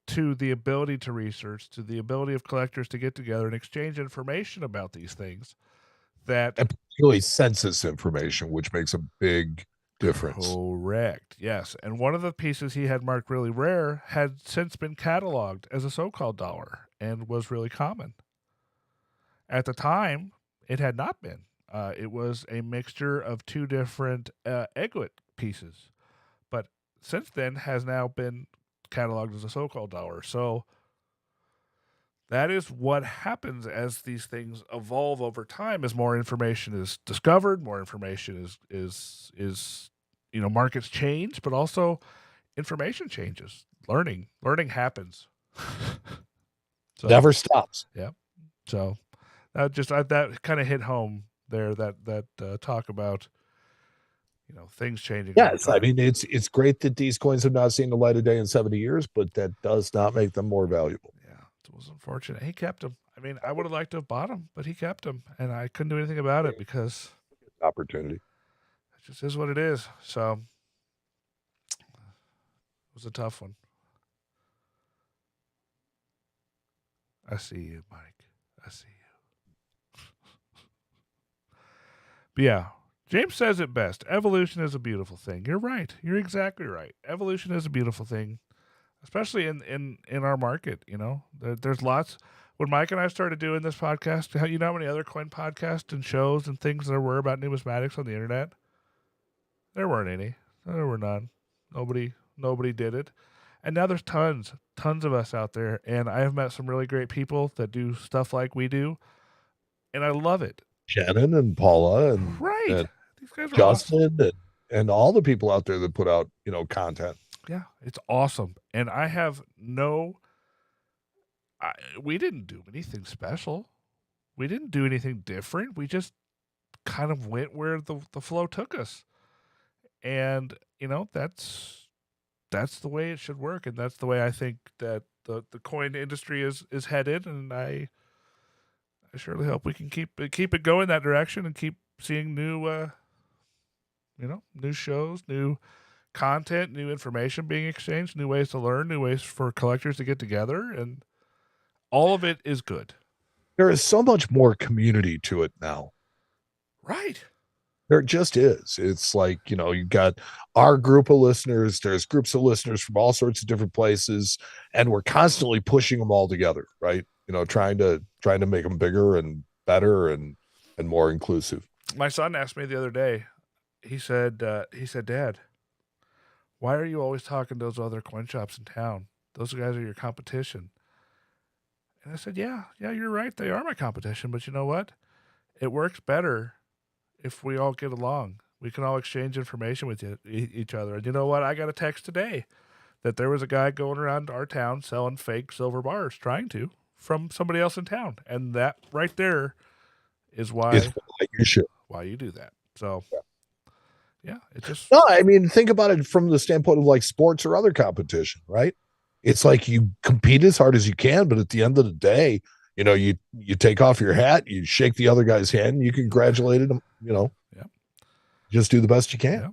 [SPEAKER 1] to the ability to research, to the ability of collectors to get together and exchange information about these things. And
[SPEAKER 2] particularly census information, which makes a big difference.
[SPEAKER 1] Correct. Yes. And one of the pieces he had marked really rare had since been cataloged as a so-called dollar and was really common. At the time, it had not been. It was a mixture of two different egglet pieces, but since then has now been cataloged as a so-called dollar. So that is what happens as these things evolve over time. As more information is discovered, more information is markets change, but also information changes. Learning happens.
[SPEAKER 2] So, never stops.
[SPEAKER 1] Yeah. So that kind of hit home there. That talk about things changing.
[SPEAKER 2] Yes, I mean it's great that these coins have not seen the light of day in 70 years, but that does not make them more valuable.
[SPEAKER 1] Yeah, it was unfortunate. He kept them. I mean, I would have liked to have bought them, but he kept them, and I couldn't do anything about it because
[SPEAKER 2] opportunity.
[SPEAKER 1] It just is what it is. So it was a tough one. I see you, Mike. I see you. But yeah, James says it best. Evolution is a beautiful thing. You're right. You're exactly right. Evolution is a beautiful thing, especially in our market. There's lots. When Mike and I started doing this podcast, you know how many other coin podcasts and shows and things there were about numismatics on the internet? There weren't any. There were none. Nobody did it. And now there's tons of us out there. And I have met some really great people that do stuff like we do. And I love it.
[SPEAKER 2] Shannon and Paula and,
[SPEAKER 1] Right.
[SPEAKER 2] and
[SPEAKER 1] These guys are
[SPEAKER 2] Justin
[SPEAKER 1] awesome.
[SPEAKER 2] and all the people out there that put out, content.
[SPEAKER 1] Yeah, it's awesome. And I have we didn't do anything special. We didn't do anything different. We just kind of went where the flow took us. And, that's the way it should work. And that's the way I think that the coin industry is headed. And I surely hope we can keep it going that direction and keep seeing new shows, new content, new information being exchanged, new ways to learn, new ways for collectors to get together, and all of it is good.
[SPEAKER 2] There is so much more community to it now.
[SPEAKER 1] Right.
[SPEAKER 2] There just is. It's like, you've got our group of listeners, there's groups of listeners from all sorts of different places, and we're constantly pushing them all together, right? Trying to make them bigger and better and more inclusive.
[SPEAKER 1] My son asked me the other day, he said, Dad, why are you always talking to those other coin shops in town? Those guys are your competition. And I said, yeah, you're right. They are my competition. But you know what? It works better if we all get along. We can all exchange information with each other. And you know what? I got a text today that there was a guy going around our town selling fake silver bars, trying to, from somebody else in town. And that right there is why you do that. So, yeah, it just...
[SPEAKER 2] No, I mean, think about it from the standpoint of like sports or other competition, right? It's like you compete as hard as you can, but at the end of the day, you take off your hat, you shake the other guy's hand, and you congratulate him,
[SPEAKER 1] Yeah.
[SPEAKER 2] Just do the best you can.
[SPEAKER 1] Yeah.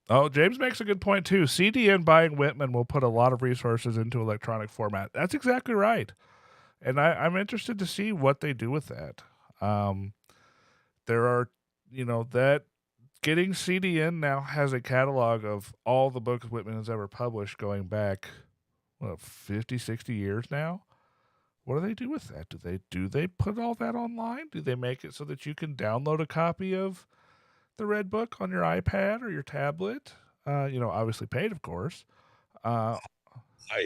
[SPEAKER 1] Oh, James makes a good point too. CDN buying Whitman will put a lot of resources into electronic format. That's exactly right. And I'm interested to see what they do with that. There are, that getting CDN now has a catalog of all the books Whitman has ever published going back, 50, 60 years now. What do they do with that? Do they put all that online? Do they make it so that you can download a copy of the Red Book on your iPad or your tablet? Obviously paid, of course.
[SPEAKER 2] I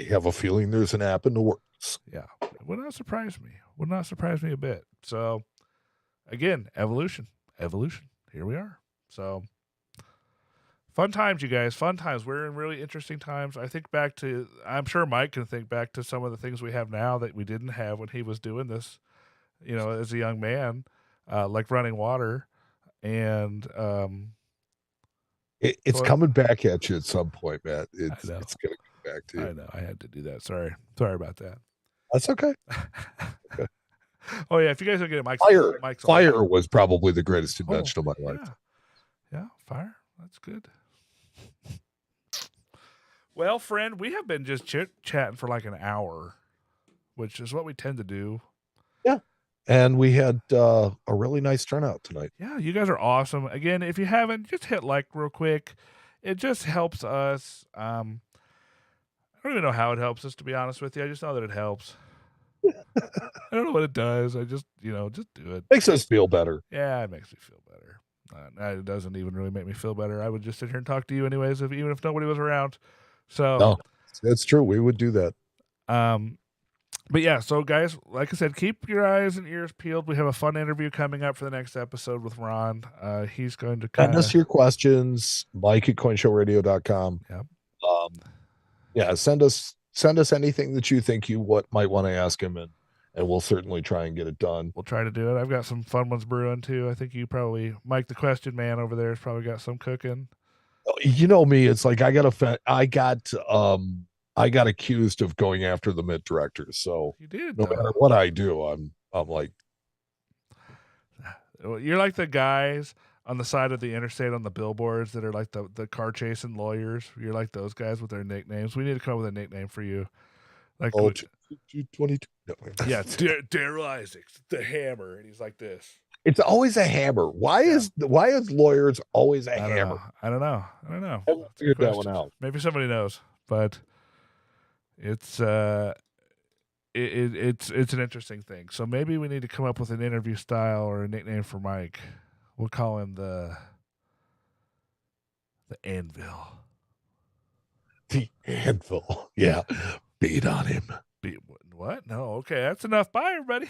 [SPEAKER 2] have a feeling there's an app in the works.
[SPEAKER 1] Yeah, it would not surprise me. Would not surprise me a bit. So, again, evolution. Here we are. So, fun times, you guys. Fun times. We're in really interesting times. I think back to, I'm sure Mike can think back to some of the things we have now that we didn't have when he was doing this, as a young man, like running water. And
[SPEAKER 2] it's coming back at you at some point, Matt. It's going to come back to you.
[SPEAKER 1] I know. I had to do that. Sorry about that.
[SPEAKER 2] That's okay.
[SPEAKER 1] Okay. Oh yeah, if you guys don't get it, Mike's
[SPEAKER 2] fire was probably the greatest invention of my life.
[SPEAKER 1] Yeah, fire. That's good. Well, friend, we have been just chatting for like an hour, which is what we tend to do.
[SPEAKER 2] Yeah. And we had a really nice turnout tonight.
[SPEAKER 1] Yeah, you guys are awesome. Again, if you haven't, just hit like real quick. It just helps us. I don't even know how it helps us, to be honest with you. I just know that it helps. I don't know what it does. I just, just do it.
[SPEAKER 2] Makes us feel better.
[SPEAKER 1] Yeah, it makes me feel better. It doesn't even really make me feel better. I would just sit here and talk to you anyways, even if nobody was around. So
[SPEAKER 2] no, that's true. We would do that.
[SPEAKER 1] But yeah, so guys, like I said, keep your eyes and ears peeled. We have a fun interview coming up for the next episode with Ron. He's going to
[SPEAKER 2] send us your questions, Mike@coinshowradio.com.
[SPEAKER 1] Yep.
[SPEAKER 2] Yeah, send us anything that you think you might want to ask him, and we'll certainly try and get it done.
[SPEAKER 1] We'll try to do it. I've got some fun ones brewing too. I think you probably, Mike the Question Man over there, has probably got some cooking.
[SPEAKER 2] You know me, it's like I got accused of going after the Mint directors. So
[SPEAKER 1] you did.
[SPEAKER 2] No matter what I do, I'm like,
[SPEAKER 1] you're like the guys on the side of the interstate on the billboards that are like the car chasing lawyers. You're like those guys with their nicknames. We need to come up with a nickname for you. Like
[SPEAKER 2] 22. No.
[SPEAKER 1] Yeah, Daryl Isaacs, the Hammer, and he's like this.
[SPEAKER 2] It's always a hammer. Why is lawyers always a
[SPEAKER 1] I don't
[SPEAKER 2] hammer?
[SPEAKER 1] know. I don't know. I don't know.
[SPEAKER 2] I haven't
[SPEAKER 1] That's a good
[SPEAKER 2] figured that one
[SPEAKER 1] question.
[SPEAKER 2] out.
[SPEAKER 1] Maybe somebody knows, but it's it's an interesting thing. So maybe we need to come up with an interview style or a nickname for Mike. We'll call him the Anvil.
[SPEAKER 2] The anvil. Yeah. Beat on him.
[SPEAKER 1] What? No. Okay, that's enough. Bye, everybody.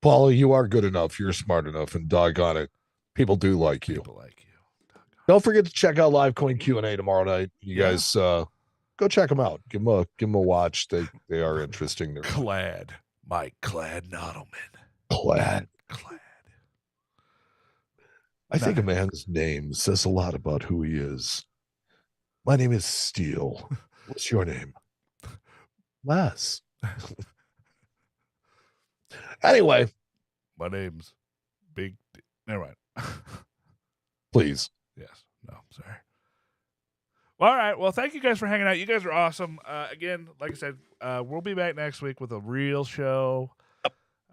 [SPEAKER 2] Paula, you are good enough. You're smart enough, and doggone it, people do like you.
[SPEAKER 1] People like you.
[SPEAKER 2] Don't forget to check out Live Coin Q&A tomorrow night. You
[SPEAKER 1] Yeah.
[SPEAKER 2] guys go check them out. Give them a watch. They are interesting. They're
[SPEAKER 1] Clad. Mike Clad Nottleman.
[SPEAKER 2] Clad. I think a
[SPEAKER 1] Nice.
[SPEAKER 2] man's name says a lot about who he is. My name is Steele. What's your name? Les. Anyway,
[SPEAKER 1] My name's Big D. Never mind.
[SPEAKER 2] please.
[SPEAKER 1] Yes. No, sorry. Well, all right. Well, thank you guys for hanging out. You guys are awesome. Again, like I said, we'll be back next week with a real show.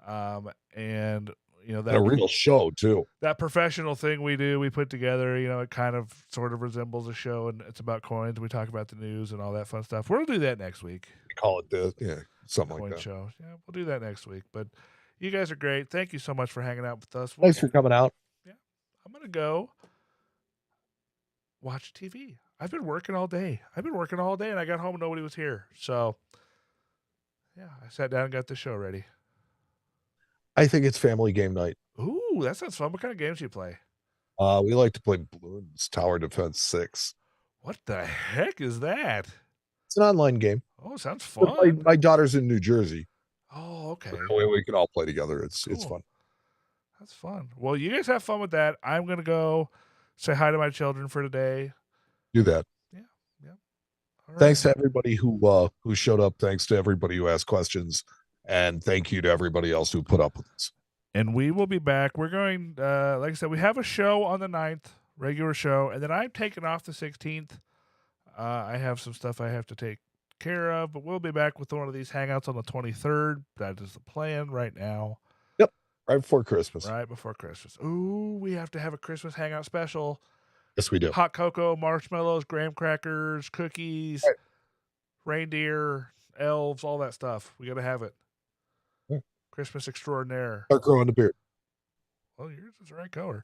[SPEAKER 1] And you know, that
[SPEAKER 2] a real show too.
[SPEAKER 1] That professional thing we do, we put together, you know, it kind of sort of resembles a show, and it's about coins. We talk about the news and all that fun stuff. We'll do that next week.
[SPEAKER 2] We call it something
[SPEAKER 1] Coin
[SPEAKER 2] like that.
[SPEAKER 1] show. Yeah, we'll do that next week. But you guys are great. Thank you so much for hanging out with us.
[SPEAKER 2] Thanks for coming out.
[SPEAKER 1] Yeah, I'm gonna go watch TV. I've been working all day. And I got home and nobody was here. So yeah, I sat down and got the show ready.
[SPEAKER 2] I think it's family game night.
[SPEAKER 1] Ooh, that sounds fun. What kind of games do you play?
[SPEAKER 2] We like to play Balloons Tower Defense 6.
[SPEAKER 1] What the heck is that?
[SPEAKER 2] It's an online game.
[SPEAKER 1] Oh, sounds fun.
[SPEAKER 2] My daughter's in New Jersey.
[SPEAKER 1] Oh, okay.
[SPEAKER 2] So we can all play together. It's
[SPEAKER 1] Cool.
[SPEAKER 2] fun.
[SPEAKER 1] That's fun. Well, you guys have fun with that. I'm gonna go say hi to my children for today.
[SPEAKER 2] Do that.
[SPEAKER 1] Yeah. All
[SPEAKER 2] Thanks to everybody who showed up. Thanks to everybody who asked questions. And thank you to everybody else who put up with us.
[SPEAKER 1] And we will be back. We're going, like I said, we have a show on the 9th, regular show, and then I'm taking off the 16th. I have some stuff I have to take care of, but we'll be back with one of these hangouts on the 23rd. That is the plan right now.
[SPEAKER 2] Yep, right before Christmas.
[SPEAKER 1] Right before Christmas. Ooh, we have to have a Christmas hangout special.
[SPEAKER 2] Yes, we do.
[SPEAKER 1] Hot cocoa, marshmallows, graham crackers, cookies, reindeer, elves, all that stuff. We got to have it. Christmas extraordinaire.
[SPEAKER 2] Start growing the beard.
[SPEAKER 1] Well, yours is the right color.